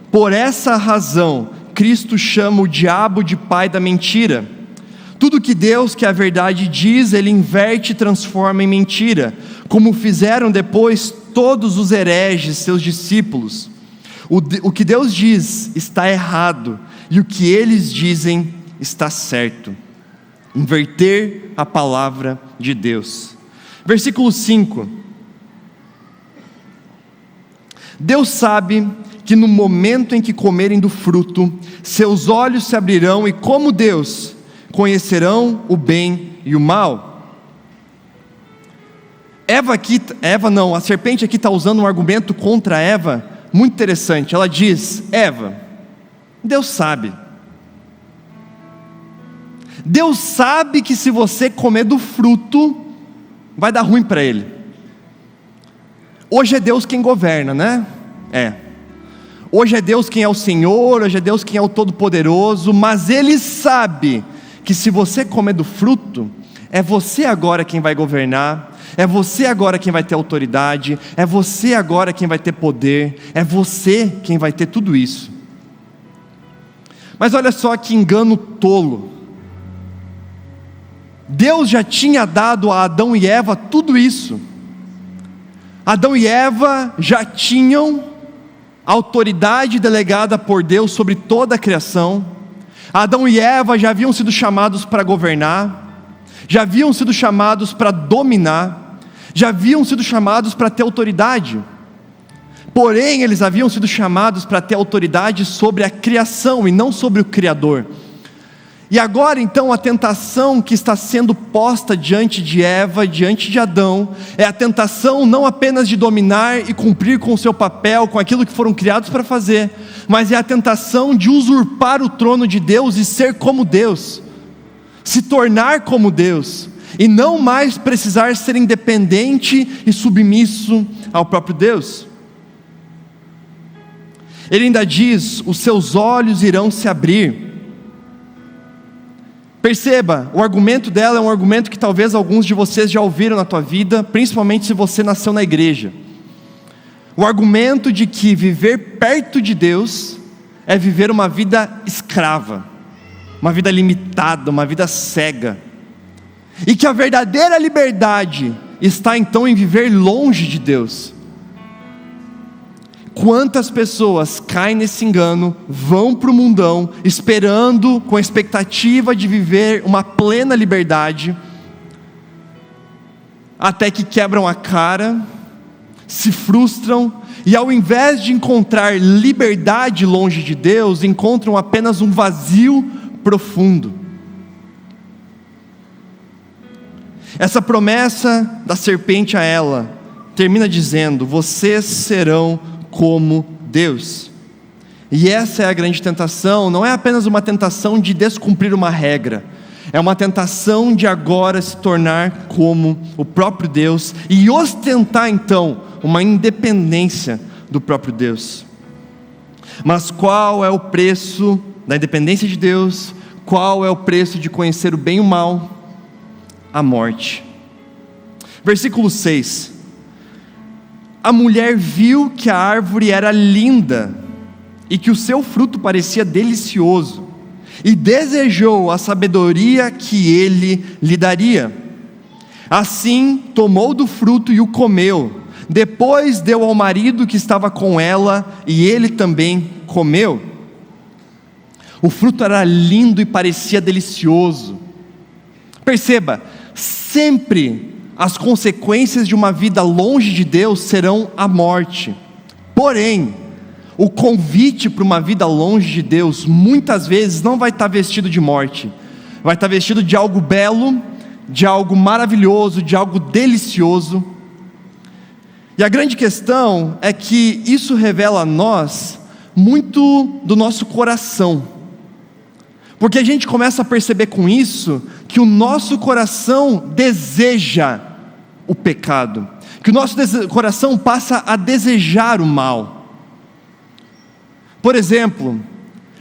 por essa razão, Cristo chama o diabo de pai da mentira. Tudo que Deus, que a verdade diz, Ele inverte e transforma em mentira, como fizeram depois todos os hereges, seus discípulos. O que Deus diz está errado, e o que eles dizem está certo. Inverter a palavra de Deus. Versículo 5. Deus sabe que no momento em que comerem do fruto, seus olhos se abrirão e, como Deus, conhecerão o bem e o mal. A serpente aqui está usando um argumento contra Eva, muito interessante. Ela diz, Eva, Deus sabe que se você comer do fruto, vai dar ruim para ele. Hoje é Deus quem governa, né? Hoje é Deus quem é o Senhor, hoje é Deus quem é o Todo-Poderoso, mas Ele sabe que se você comer do fruto, é você agora quem vai governar, é você agora quem vai ter autoridade, é você agora quem vai ter poder, é você quem vai ter tudo isso. Mas olha só que engano tolo. Deus já tinha dado a Adão e Eva tudo isso. Adão e Eva já tinham autoridade delegada por Deus sobre toda a criação. Adão e Eva já haviam sido chamados para governar, já haviam sido chamados para dominar, já haviam sido chamados para ter autoridade. Porém, eles haviam sido chamados para ter autoridade sobre a criação e não sobre o Criador. E agora então a tentação que está sendo posta diante de Eva, diante de Adão, é a tentação não apenas de dominar e cumprir com o seu papel, com aquilo que foram criados para fazer, mas é a tentação de usurpar o trono de Deus e ser como Deus, se tornar como Deus, e não mais precisar ser independente e submisso ao próprio Deus. Ele ainda diz: os seus olhos irão se abrir. Perceba, o argumento dela é um argumento que talvez alguns de vocês já ouviram na tua vida, principalmente se você nasceu na igreja. O argumento de que viver perto de Deus é viver uma vida escrava, uma vida limitada, uma vida cega, e que a verdadeira liberdade está então em viver longe de Deus. Quantas pessoas caem nesse engano, vão para o mundão, esperando, com a expectativa de viver uma plena liberdade, até que quebram a cara, se frustram, e ao invés de encontrar liberdade longe de Deus, encontram apenas um vazio profundo. Essa promessa da serpente a ela, termina dizendo: vocês serão como Deus. E essa é a grande tentação. Não é apenas uma tentação de descumprir uma regra, é uma tentação de agora se tornar como o próprio Deus e ostentar então uma independência do próprio Deus. Mas qual é o preço da independência de Deus? Qual é o preço de conhecer o bem e o mal? A morte. Versículo 6: a mulher viu que a árvore era linda e que o seu fruto parecia delicioso, e desejou a sabedoria que ele lhe daria. Assim tomou do fruto e o comeu. Depois deu ao marido que estava com ela, e ele também comeu. O fruto era lindo e parecia delicioso. Perceba, sempre as consequências de uma vida longe de Deus serão a morte. Porém, o convite para uma vida longe de Deus muitas vezes não vai estar vestido de morte, vai estar vestido de algo belo, de algo maravilhoso, de algo delicioso. E a grande questão é que isso revela a nós muito do nosso coração, porque a gente começa a perceber com isso que o nosso coração deseja o pecado, que o nosso coração passa a desejar o mal. Por exemplo,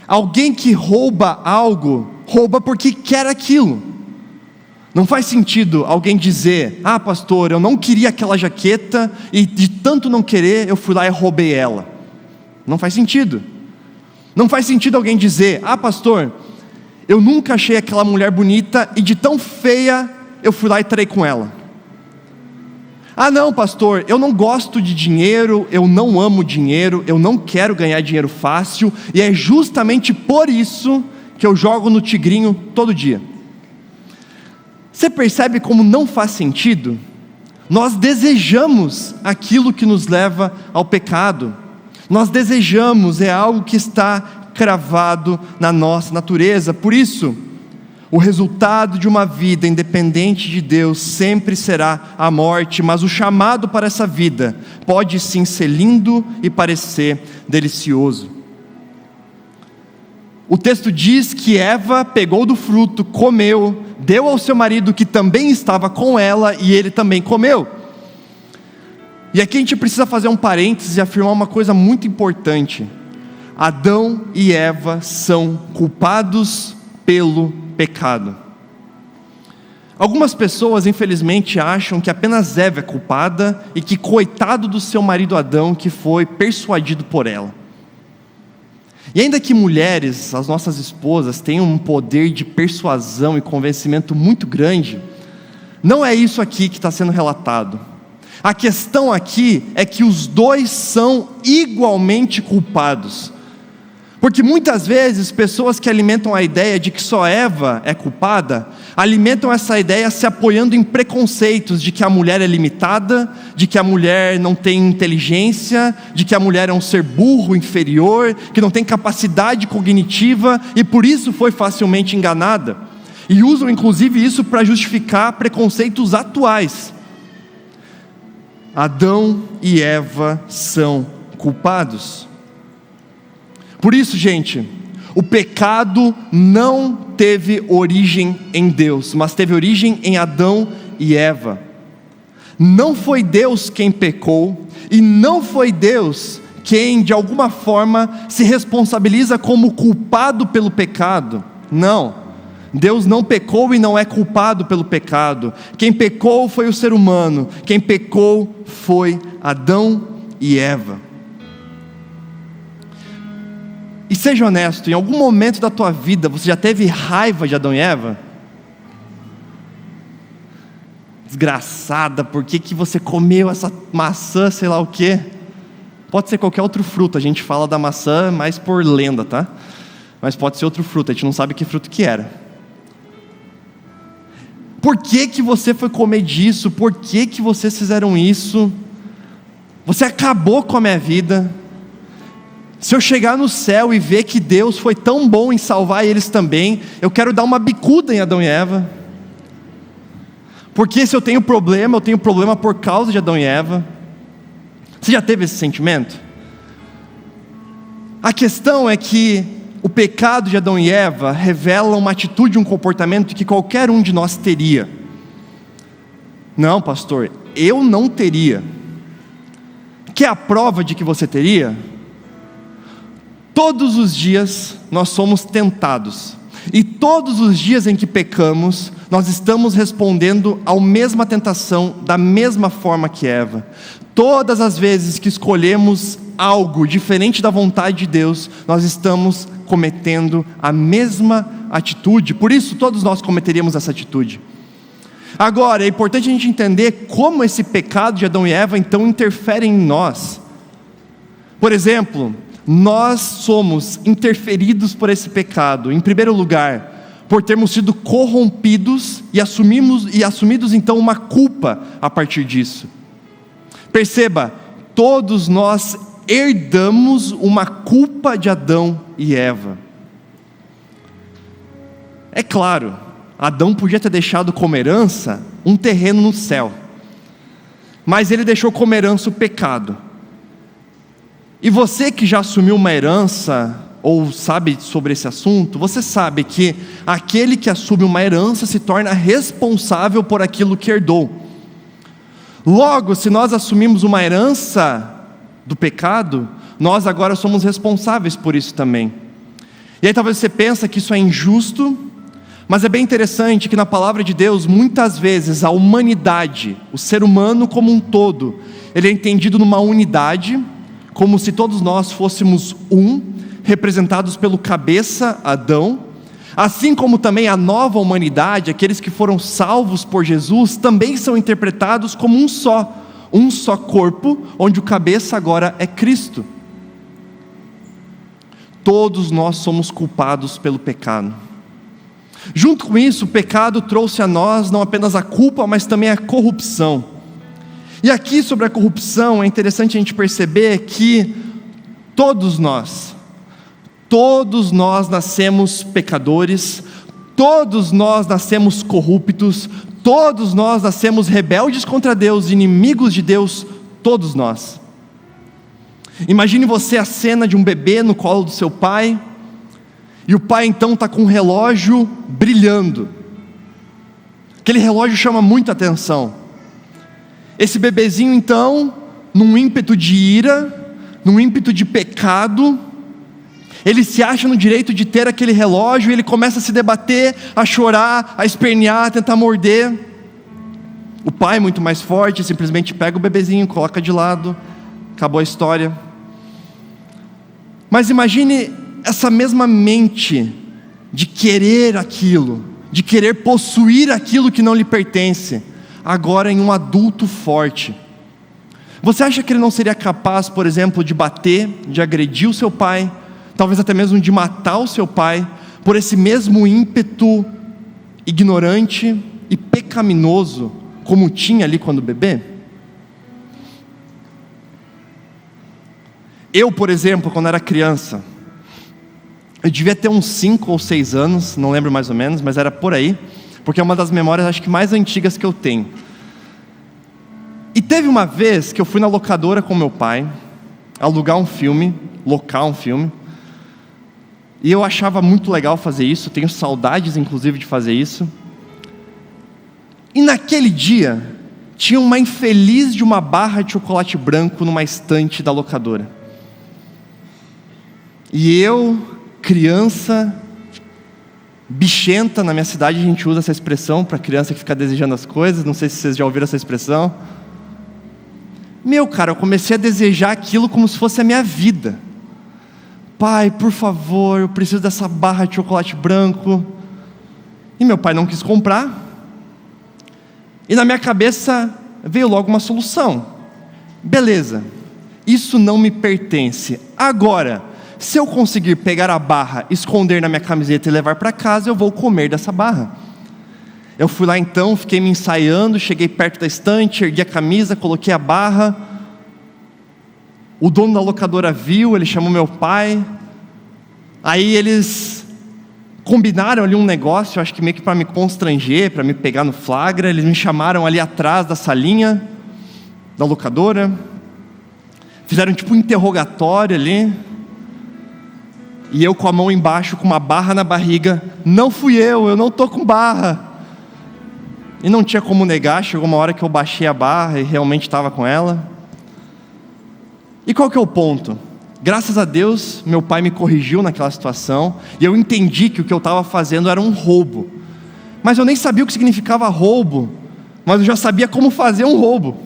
alguém que rouba algo, rouba porque quer aquilo. Não faz sentido alguém dizer: ah, pastor, eu não queria aquela jaqueta e de tanto não querer eu fui lá e roubei ela. Não faz sentido. Não faz sentido alguém dizer: ah, pastor, eu nunca achei aquela mulher bonita e de tão feia eu fui lá e traí com ela. Ah não, pastor, eu não gosto de dinheiro, eu não amo dinheiro, eu não quero ganhar dinheiro fácil, e é justamente por isso que eu jogo no tigrinho todo dia. Você percebe como não faz sentido? Nós desejamos aquilo que nos leva ao pecado. Nós desejamos, é algo que está cravado na nossa natureza. Por isso, o resultado de uma vida independente de Deus sempre será a morte, mas o chamado para essa vida pode sim ser lindo e parecer delicioso. O texto diz que Eva pegou do fruto, comeu, deu ao seu marido que também estava com ela, e ele também comeu. E aqui a gente precisa fazer um parênteses e afirmar uma coisa muito importante: Adão e Eva são culpados pelo pecado. Algumas pessoas infelizmente acham que apenas Eva é culpada e que coitado do seu marido Adão que foi persuadido por ela. E ainda que mulheres, as nossas esposas, tenham um poder de persuasão e convencimento muito grande, não é isso aqui que está sendo relatado. A questão aqui é que os dois são igualmente culpados, Porque muitas vezes pessoas que alimentam a ideia de que só Eva é culpada, alimentam essa ideia se apoiando em preconceitos de que a mulher é limitada, de que a mulher não tem inteligência, de que a mulher é um ser burro, inferior, que não tem capacidade cognitiva e por isso foi facilmente enganada. E usam inclusive isso para justificar preconceitos atuais. Adão e Eva são culpados. Por isso, gente, o pecado não teve origem em Deus, mas teve origem em Adão e Eva. Não foi Deus quem pecou, e não foi Deus quem, de alguma forma, se responsabiliza como culpado pelo pecado. Não, Deus não pecou e não é culpado pelo pecado. Quem pecou foi o ser humano, quem pecou foi Adão e Eva. E seja honesto, em algum momento da tua vida, você já teve raiva de Adão e Eva? Desgraçada, por que você comeu essa maçã, sei lá o quê? Pode ser qualquer outro fruto, a gente fala da maçã mais por lenda, tá? Mas pode ser outro fruto, a gente não sabe que fruto que era. Por que você foi comer disso? Por que vocês fizeram isso? Você acabou com a minha vida. Se eu chegar no céu e ver que Deus foi tão bom em salvar eles também, eu quero dar uma bicuda em Adão e Eva. Porque se eu tenho problema por causa de Adão e Eva. Você já teve esse sentimento? A questão é que o pecado de Adão e Eva revela uma atitude, um comportamento que qualquer um de nós teria. Não, pastor, eu não teria. Quer a prova de que você teria? Todos os dias nós somos tentados, e todos os dias em que pecamos, nós estamos respondendo à mesma tentação, da mesma forma que Eva. Todas as vezes que escolhemos algo diferente da vontade de Deus, nós estamos cometendo a mesma atitude. Por isso todos nós cometeríamos essa atitude. Agora, é importante a gente entender como esse pecado de Adão e Eva então interfere em nós. Por exemplo, nós somos interferidos por esse pecado, em primeiro lugar, por termos sido corrompidos e assumidos então uma culpa a partir disso. Perceba, todos nós herdamos uma culpa de Adão e Eva. É claro, Adão podia ter deixado como herança um terreno no céu, mas ele deixou como herança o pecado. E você que já assumiu uma herança, ou sabe sobre esse assunto, você sabe que aquele que assume uma herança se torna responsável por aquilo que herdou. Logo, se nós assumimos uma herança do pecado, nós agora somos responsáveis por isso também. E aí talvez você pense que isso é injusto, mas é bem interessante que na palavra de Deus, muitas vezes a humanidade, o ser humano como um todo, ele é entendido numa unidade, como se todos nós fôssemos representados pelo cabeça Adão, assim como também a nova humanidade, aqueles que foram salvos por Jesus, também são interpretados como um só corpo, onde o cabeça agora é Cristo. Todos nós somos culpados pelo pecado. Junto com isso, o pecado trouxe a nós não apenas a culpa, mas também a corrupção. E aqui sobre a corrupção é interessante a gente perceber que todos nós nascemos pecadores, todos nós nascemos corruptos, todos nós nascemos rebeldes contra Deus, inimigos de Deus, todos nós. Imagine você a cena de um bebê no colo do seu pai, e o pai então está com um relógio brilhando. Aquele relógio chama muita atenção. Esse bebezinho então, num ímpeto de ira, num ímpeto de pecado, ele se acha no direito de ter aquele relógio, e ele começa a se debater, a chorar, a espernear, a tentar morder. O pai, muito mais forte, simplesmente pega o bebezinho, coloca de lado, acabou a história. Mas imagine essa mesma mente de querer aquilo, de querer possuir aquilo que não lhe pertence, agora em um adulto forte. Você acha que ele não seria capaz, por exemplo, de bater, de agredir o seu pai, talvez até mesmo de matar o seu pai, por esse mesmo ímpeto ignorante e pecaminoso, como tinha ali quando bebê? Eu, por exemplo, quando era criança, eu devia ter uns 5 ou 6 anos, não lembro mais ou menos, mas era por aí, porque é uma das memórias, acho que mais antigas que eu tenho. E teve uma vez que eu fui na locadora com meu pai, alugar um filme, locar um filme, e eu achava muito legal fazer isso, tenho saudades inclusive de fazer isso. E naquele dia, tinha uma infeliz de uma barra de chocolate branco numa estante da locadora. E eu, criança, bichenta, na minha cidade a gente usa essa expressão para criança que fica desejando as coisas, não sei se vocês já ouviram essa expressão. Cara, eu comecei a desejar aquilo como se fosse a minha vida. Pai, por favor, eu preciso dessa barra de chocolate branco. E meu pai não quis comprar. E na minha cabeça veio logo uma solução. Beleza, isso não me pertence. Agora, se eu conseguir pegar a barra, esconder na minha camiseta e levar para casa, eu vou comer dessa barra. Eu fui lá então, fiquei me ensaiando, cheguei perto da estante, ergui a camisa, coloquei a barra. O dono da locadora viu, ele chamou meu pai. Aí eles combinaram ali um negócio, acho que meio que para me constranger, para me pegar no flagra. Eles me chamaram ali atrás da salinha da locadora. Fizeram tipo um interrogatório ali. E eu com a mão embaixo, com uma barra na barriga. Não fui eu não estou com barra. E não tinha como negar, chegou uma hora que eu baixei a barra e realmente estava com ela. E qual que é o ponto? Graças a Deus, meu pai me corrigiu naquela situação, e eu entendi que o que eu estava fazendo era um roubo. Mas eu nem sabia o que significava roubo, mas eu já sabia como fazer um roubo.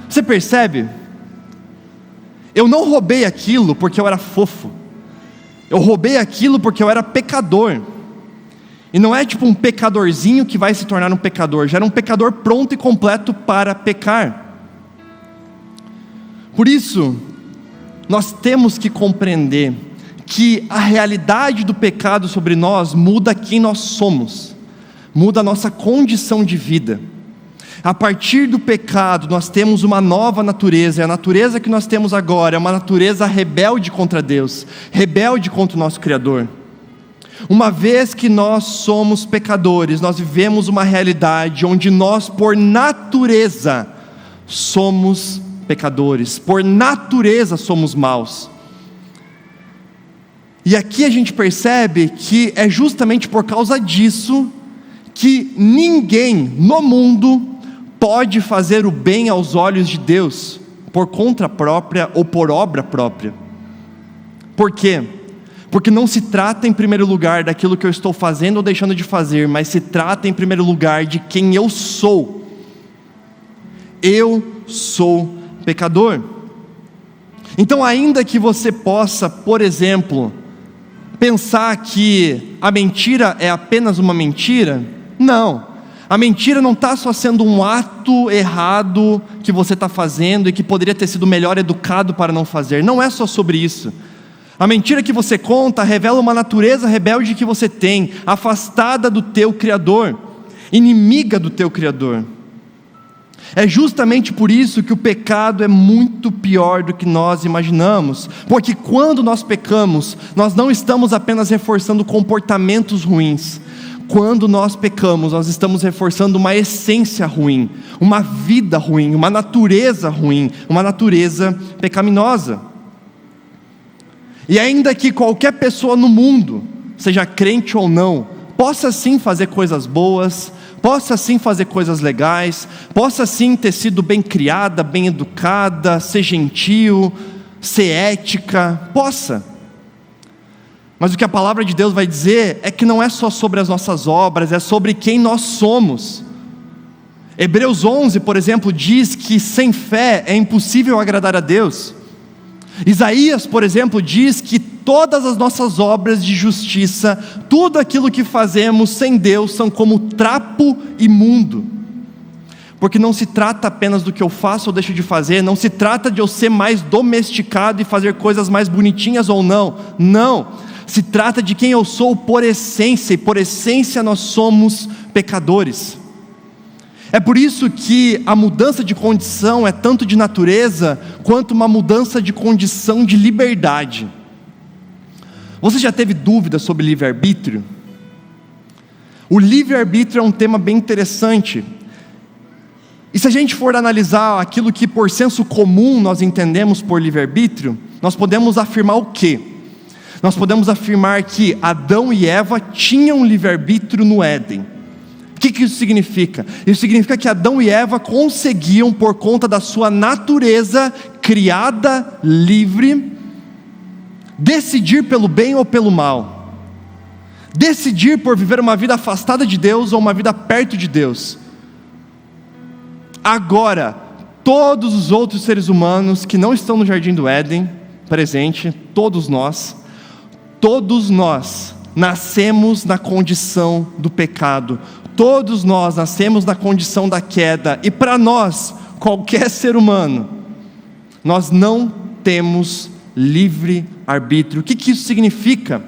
Você percebe? Eu não roubei aquilo porque eu era fofo. Eu roubei aquilo porque eu era pecador. E não é tipo um pecadorzinho que vai se tornar um pecador. Já era um pecador pronto e completo para pecar. Por isso, nós temos que compreender que a realidade do pecado sobre nós muda quem nós somos. Muda a nossa condição de vida. A partir do pecado, nós temos uma nova natureza. E a natureza que nós temos agora é uma natureza rebelde contra Deus. Rebelde contra o nosso Criador. Uma vez que nós somos pecadores, nós vivemos uma realidade onde nós, por natureza, somos pecadores. Por natureza somos maus. E aqui a gente percebe que é justamente por causa disso que ninguém no mundo pode fazer o bem aos olhos de Deus, por conta própria ou por obra própria. Por quê? Porque não se trata em primeiro lugar daquilo que eu estou fazendo ou deixando de fazer, mas se trata em primeiro lugar de quem eu sou. Eu sou pecador. Então, ainda que você possa, por exemplo, pensar que a mentira é apenas uma mentira, não. A mentira não está só sendo um ato errado que você está fazendo e que poderia ter sido melhor educado para não fazer. Não é só sobre isso. A mentira que você conta revela uma natureza rebelde que você tem, afastada do teu Criador, inimiga do teu Criador. É justamente por isso que o pecado é muito pior do que nós imaginamos, porque quando nós pecamos, nós não estamos apenas reforçando comportamentos ruins. Quando nós pecamos, nós estamos reforçando uma essência ruim, uma vida ruim, uma natureza ruim, uma natureza pecaminosa. E ainda que qualquer pessoa no mundo, seja crente ou não, possa sim fazer coisas boas, possa sim fazer coisas legais, possa sim ter sido bem criada, bem educada, ser gentil, ser ética, possa. Mas o que a palavra de Deus vai dizer é que não é só sobre as nossas obras, é sobre quem nós somos. Hebreus 11, por exemplo, diz que sem fé é impossível agradar a Deus. Isaías, por exemplo, diz que todas as nossas obras de justiça, tudo aquilo que fazemos sem Deus, são como trapo imundo. porque não se trata apenas do que eu faço ou deixo de fazer, não se trata de eu ser mais domesticado e fazer coisas mais bonitinhas ou não, não, se trata de quem eu sou por essência, e por essência nós somos pecadores. É por isso que a mudança de condição é tanto de natureza, quanto uma mudança de condição de liberdade. Você já teve dúvidas sobre livre-arbítrio? O livre-arbítrio é um tema bem interessante. E se a gente for analisar aquilo que por senso comum nós entendemos por livre-arbítrio, nós podemos afirmar o quê? Nós podemos afirmar que Adão e Eva tinham livre-arbítrio no Éden. O que isso significa? Isso significa que Adão e Eva conseguiam, por conta da sua natureza criada livre, decidir pelo bem ou pelo mal, decidir por viver uma vida afastada de Deus ou uma vida perto de Deus. Agora, todos os outros seres humanos que não estão no Jardim do Éden presente, todos nós nascemos na condição do pecado, todos nós nascemos na condição da queda, e para nós, qualquer ser humano, nós não temos livre arbítrio. O que isso significa?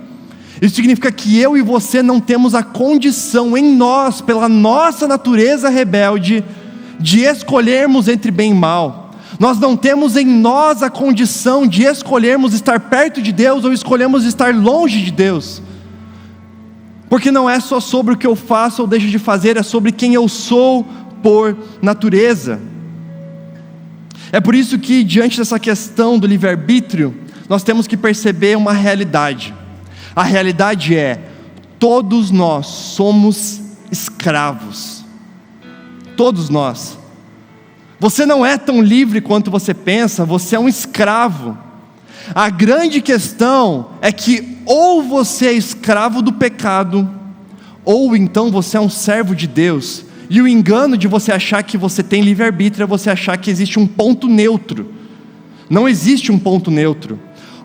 Isso significa que eu e você não temos a condição em nós, pela nossa natureza rebelde, de escolhermos entre bem e mal. Nós não temos em nós a condição de escolhermos estar perto de Deus ou escolhermos estar longe de Deus, porque não é só sobre o que eu faço ou deixo de fazer, é sobre quem eu sou por natureza. É por isso que, diante dessa questão do livre-arbítrio, nós temos que perceber uma realidade. A realidade é: todos nós somos escravos. Todos nós. Você não é tão livre quanto você pensa, você é um escravo. A grande questão é que ou você é escravo do pecado, ou então você é um servo de Deus. E o engano de você achar que você tem livre-arbítrio é você achar que existe um ponto neutro. Não existe um ponto neutro.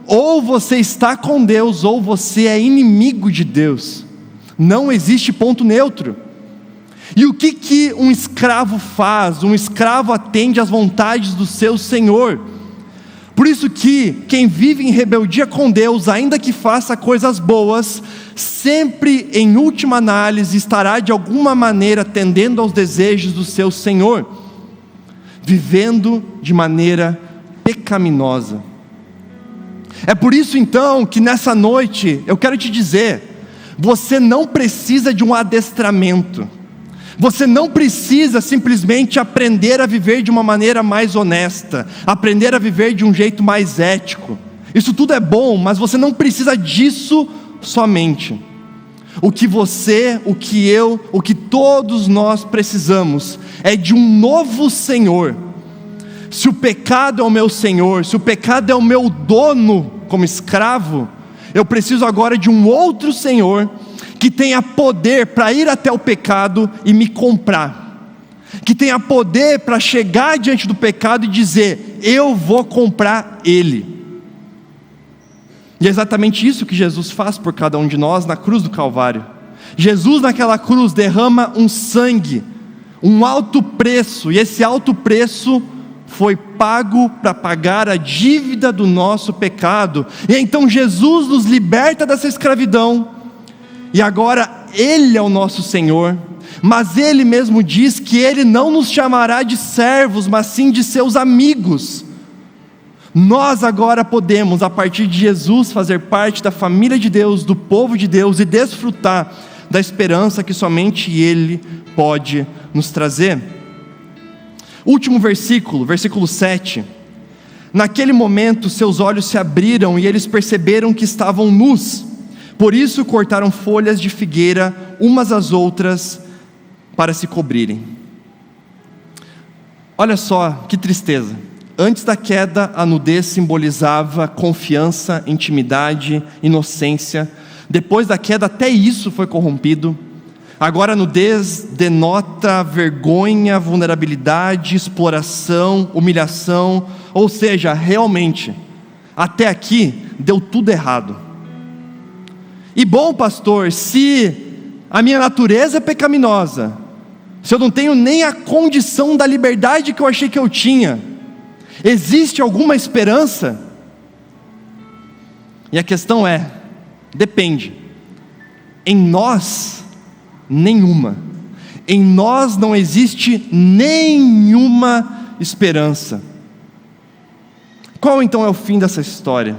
Ou você está com Deus, ou você é inimigo de Deus. Não existe ponto neutro. E o que um escravo faz? Um escravo atende às vontades do seu Senhor. Por isso que quem vive em rebeldia com Deus, ainda que faça coisas boas, sempre em última análise estará de alguma maneira atendendo aos desejos do seu Senhor, vivendo de maneira pecaminosa. É por isso então que nessa noite eu quero te dizer: você não precisa de um adestramento. Você não precisa simplesmente aprender a viver de uma maneira mais honesta, aprender a viver de um jeito mais ético. Isso tudo é bom, mas você não precisa disso somente. O que você, o que eu, o que todos nós precisamos é de um novo Senhor. Se o pecado é o meu Senhor, se o pecado é o meu dono como escravo, eu preciso agora de um outro Senhor que tenha poder para ir até o pecado e me comprar, que tenha poder para chegar diante do pecado e dizer: eu vou comprar ele. E é exatamente isso que Jesus faz por cada um de nós na cruz do Calvário. Jesus naquela cruz derrama um sangue, um alto preço, e esse alto preço foi pago para pagar a dívida do nosso pecado. E então Jesus nos liberta dessa escravidão, e agora Ele é o nosso Senhor, mas Ele mesmo diz que Ele não nos chamará de servos, mas sim de seus amigos. Nós agora podemos, a partir de Jesus, fazer parte da família de Deus, do povo de Deus, e desfrutar da esperança que somente Ele pode nos trazer. Último versículo, versículo 7. Naquele momento seus olhos se abriram e eles perceberam que estavam nus. Por isso cortaram folhas de figueira umas às outras para se cobrirem. Olha só que tristeza. Antes da queda, a nudez simbolizava confiança, intimidade, inocência. Depois da queda, até isso foi corrompido. Agora a nudez denota vergonha, vulnerabilidade, exploração, humilhação. Ou seja, realmente, até aqui deu tudo errado. E bom, pastor, se a minha natureza é pecaminosa, se eu não tenho nem a condição da liberdade que eu achei que eu tinha, existe alguma esperança? E a questão é, depende. Em nós, nenhuma. Em nós não existe nenhuma esperança. Qual então é o fim dessa história?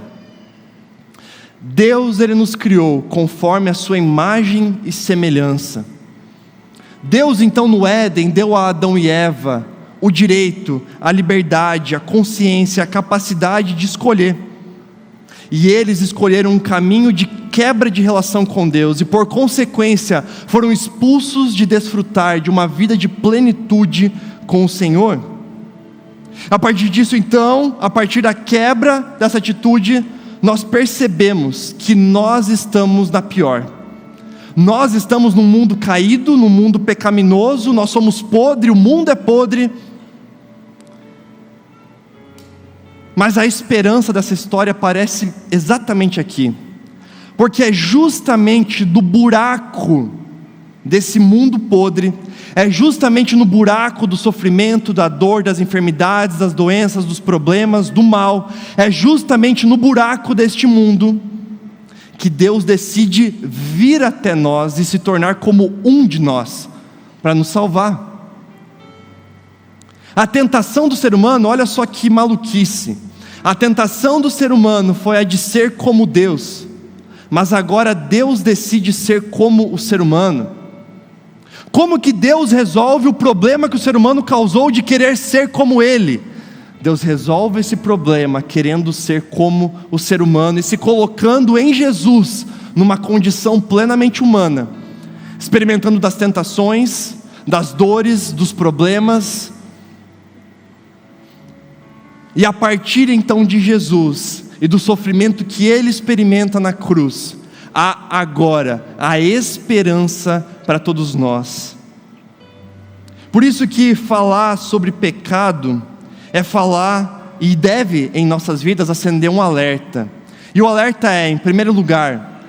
Deus, Ele nos criou conforme a sua imagem e semelhança. Deus então no Éden deu a Adão e Eva o direito, a liberdade, a consciência, a capacidade de escolher. E eles escolheram um caminho de quebra de relação com Deus, e por consequência foram expulsos de desfrutar de uma vida de plenitude com o Senhor. A partir disso então, a partir da quebra dessa atitude, nós percebemos que nós estamos na pior. Nós estamos num mundo caído, num mundo pecaminoso, nós somos podres, o mundo é podre. Mas a esperança dessa história aparece exatamente aqui, porque é justamente do buraco desse mundo podre, é justamente no buraco do sofrimento, da dor, das enfermidades, das doenças, dos problemas, do mal, é justamente no buraco deste mundo que Deus decide vir até nós e se tornar como um de nós, para nos salvar. A tentação do ser humano, olha só que maluquice, a tentação do ser humano foi a de ser como Deus, mas agora Deus decide ser como o ser humano. Como que Deus resolve o problema que o ser humano causou de querer ser como Ele? Deus resolve esse problema querendo ser como o ser humano e se colocando em Jesus, numa condição plenamente humana, experimentando das tentações, das dores, dos problemas. E a partir então de Jesus e do sofrimento que Ele experimenta na cruz, há agora a esperança para todos nós. Por isso que falar sobre pecado é falar, e deve em nossas vidas acender um alerta. E o alerta é, em primeiro lugar,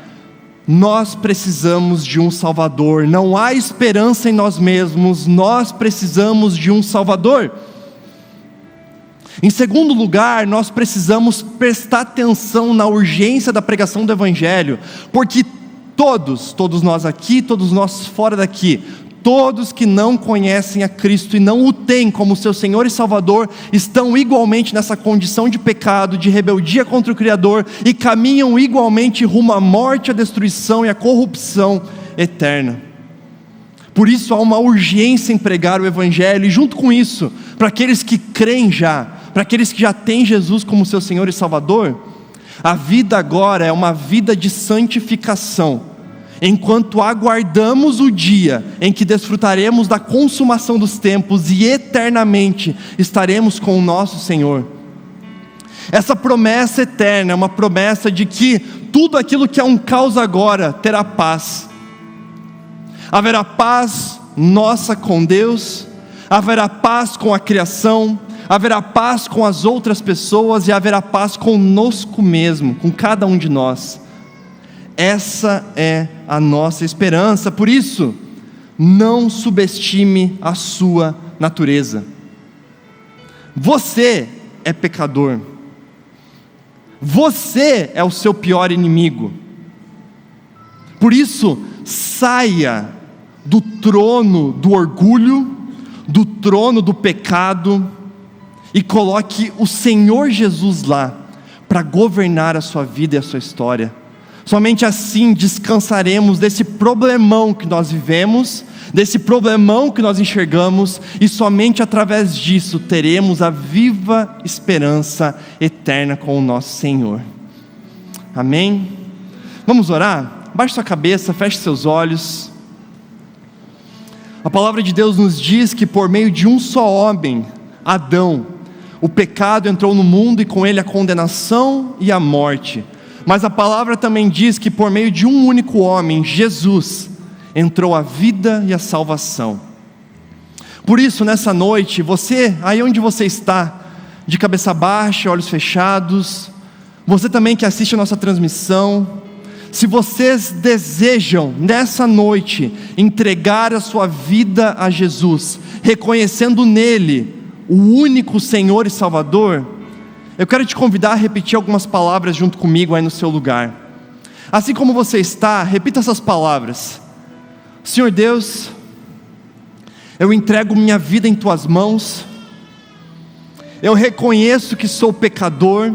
nós precisamos de um Salvador. Não há esperança em nós mesmos, nós precisamos de um Salvador. Em segundo lugar, nós precisamos prestar atenção na urgência da pregação do Evangelho, porque todos nós aqui, todos nós fora daqui, todos que não conhecem a Cristo e não o têm como seu Senhor e Salvador, estão igualmente nessa condição de pecado, de rebeldia contra o Criador, e caminham igualmente rumo à morte, à destruição e à corrupção eterna. Por isso há uma urgência em pregar o Evangelho, e junto com isso, para aqueles que creem já, para aqueles que já têm Jesus como seu Senhor e Salvador, a vida agora é uma vida de santificação, enquanto aguardamos o dia em que desfrutaremos da consumação dos tempos e eternamente estaremos com o nosso Senhor. Essa promessa eterna é uma promessa de que tudo aquilo que é um caos agora terá paz. Haverá paz nossa com Deus, haverá paz com a criação, haverá paz com as outras pessoas e haverá paz conosco mesmo, com cada um de nós. Essa é a nossa esperança. Por isso, não subestime a sua natureza. Você é pecador. Você é o seu pior inimigo. Por isso, saia do trono do orgulho, do trono do pecado, e coloque o Senhor Jesus lá, para governar a sua vida e a sua história. Somente assim descansaremos desse problemão que nós vivemos, desse problemão que nós enxergamos, e somente através disso teremos a viva esperança eterna com o nosso Senhor. Amém? Vamos orar? Baixe sua cabeça, feche seus olhos. A palavra de Deus nos diz que por meio de um só homem, Adão, o pecado entrou no mundo e com ele a condenação e a morte. Mas a palavra também diz que por meio de um único homem, Jesus, entrou a vida e a salvação. Por isso, nessa noite, você, aí onde você está, de cabeça baixa, olhos fechados, você também que assiste a nossa transmissão, se vocês desejam nessa noite entregar a sua vida a Jesus, reconhecendo nele o único Senhor e Salvador, eu quero te convidar a repetir algumas palavras junto comigo aí no seu lugar. Assim como você está, repita essas palavras: Senhor Deus, eu entrego minha vida em tuas mãos, eu reconheço que sou pecador,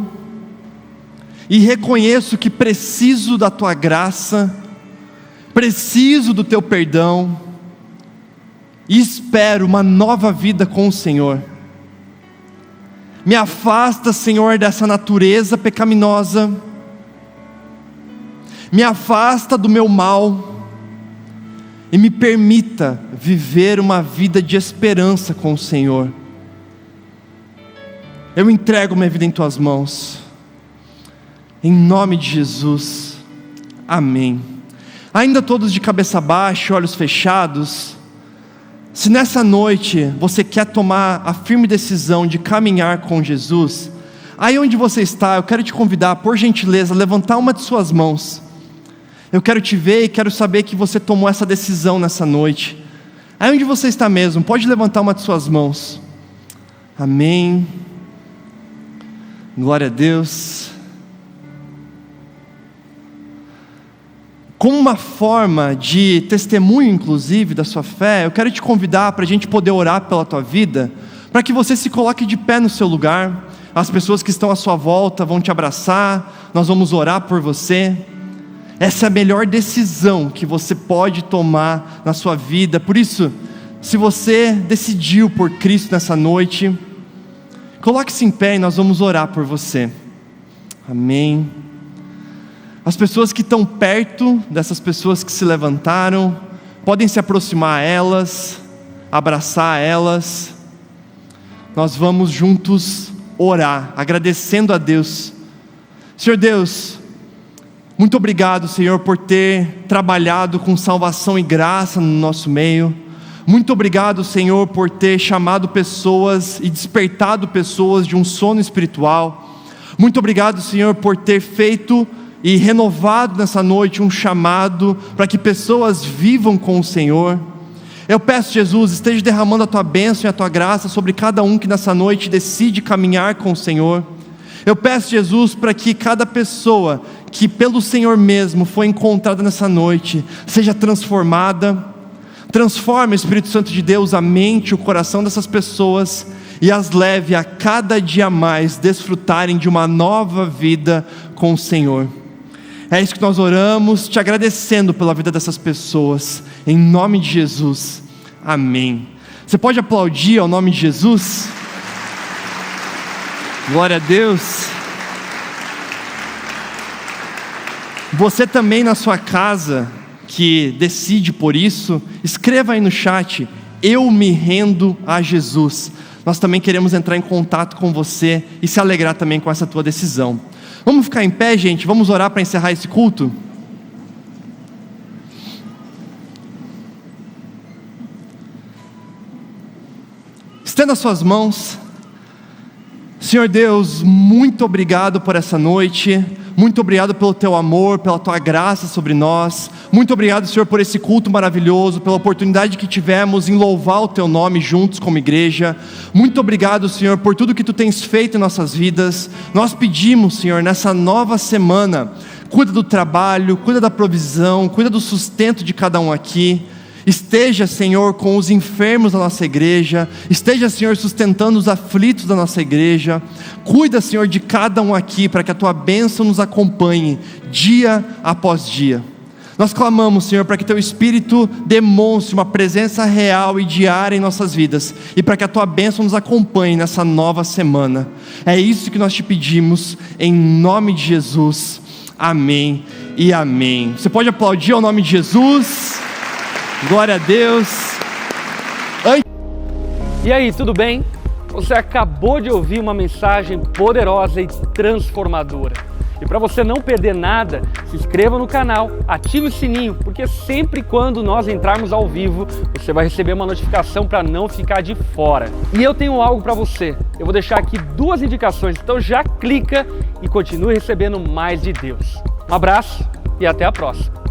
e reconheço que preciso da tua graça, preciso do teu perdão, e espero uma nova vida com o Senhor. Me afasta, Senhor, dessa natureza pecaminosa, me afasta do meu mal, e me permita viver uma vida de esperança com o Senhor. Eu entrego minha vida em tuas mãos, em nome de Jesus, amém. Ainda todos de cabeça baixa, olhos fechados. Se nessa noite você quer tomar a firme decisão de caminhar com Jesus, aí onde você está, eu quero te convidar, por gentileza, a levantar uma de suas mãos. Eu quero te ver e quero saber que você tomou essa decisão nessa noite. Aí onde você está mesmo, pode levantar uma de suas mãos. Amém. Glória a Deus. Como uma forma de testemunho, inclusive, da sua fé, eu quero te convidar para a gente poder orar pela tua vida, para que você se coloque de pé no seu lugar. As pessoas que estão à sua volta vão te abraçar, nós vamos orar por você. Essa é a melhor decisão que você pode tomar na sua vida. Por isso, se você decidiu por Cristo nessa noite, coloque-se em pé e nós vamos orar por você. Amém. As pessoas que estão perto dessas pessoas que se levantaram, podem se aproximar a elas, abraçar elas. Nós vamos juntos orar, agradecendo a Deus. Senhor Deus, muito obrigado, Senhor, por ter trabalhado com salvação e graça no nosso meio. Muito obrigado, Senhor, por ter chamado pessoas e despertado pessoas de um sono espiritual. Muito obrigado, Senhor, por ter feito e renovado nessa noite um chamado para que pessoas vivam com o Senhor. Eu peço, Jesus, esteja derramando a tua bênção e a tua graça sobre cada um que nessa noite decide caminhar com o Senhor. Eu peço, Jesus, para que cada pessoa que pelo Senhor mesmo foi encontrada nessa noite seja transformada. Transforme, Espírito Santo de Deus, a mente, o coração dessas pessoas e as leve a cada dia mais desfrutarem de uma nova vida com o Senhor. É isso que nós oramos, te agradecendo pela vida dessas pessoas, em nome de Jesus, amém. Você pode aplaudir ao nome de Jesus? Glória a Deus. Você também na sua casa, que decide por isso, escreva aí no chat: eu me rendo a Jesus. Nós também queremos entrar em contato com você e se alegrar também com essa tua decisão. Vamos ficar em pé, gente, vamos orar para encerrar esse culto? Estenda as suas mãos. Senhor Deus, muito obrigado por essa noite, muito obrigado pelo teu amor, pela tua graça sobre nós, muito obrigado, Senhor, por esse culto maravilhoso, pela oportunidade que tivemos em louvar o teu nome juntos como igreja. Muito obrigado, Senhor, por tudo que tu tens feito em nossas vidas. Nós pedimos, Senhor, nessa nova semana, cuida do trabalho, cuida da provisão, cuida do sustento de cada um aqui. Esteja, Senhor, com os enfermos da nossa igreja. Esteja, Senhor, sustentando os aflitos da nossa igreja. Cuida, Senhor, de cada um aqui, para que a tua bênção nos acompanhe dia após dia. Nós clamamos, Senhor, para que teu Espírito demonstre uma presença real e diária em nossas vidas, e para que a tua bênção nos acompanhe nessa nova semana. É isso que nós te pedimos, em nome de Jesus. Amém e amém. Você pode aplaudir ao nome de Jesus. Glória a Deus. E aí, tudo bem? Você acabou de ouvir uma mensagem poderosa e transformadora. E para você não perder nada, se inscreva no canal, ative o sininho, porque sempre quando nós entrarmos ao vivo, você vai receber uma notificação para não ficar de fora. E eu tenho algo para você. Eu vou deixar aqui 2 indicações, então já clica e continue recebendo mais de Deus. Um abraço e até a próxima.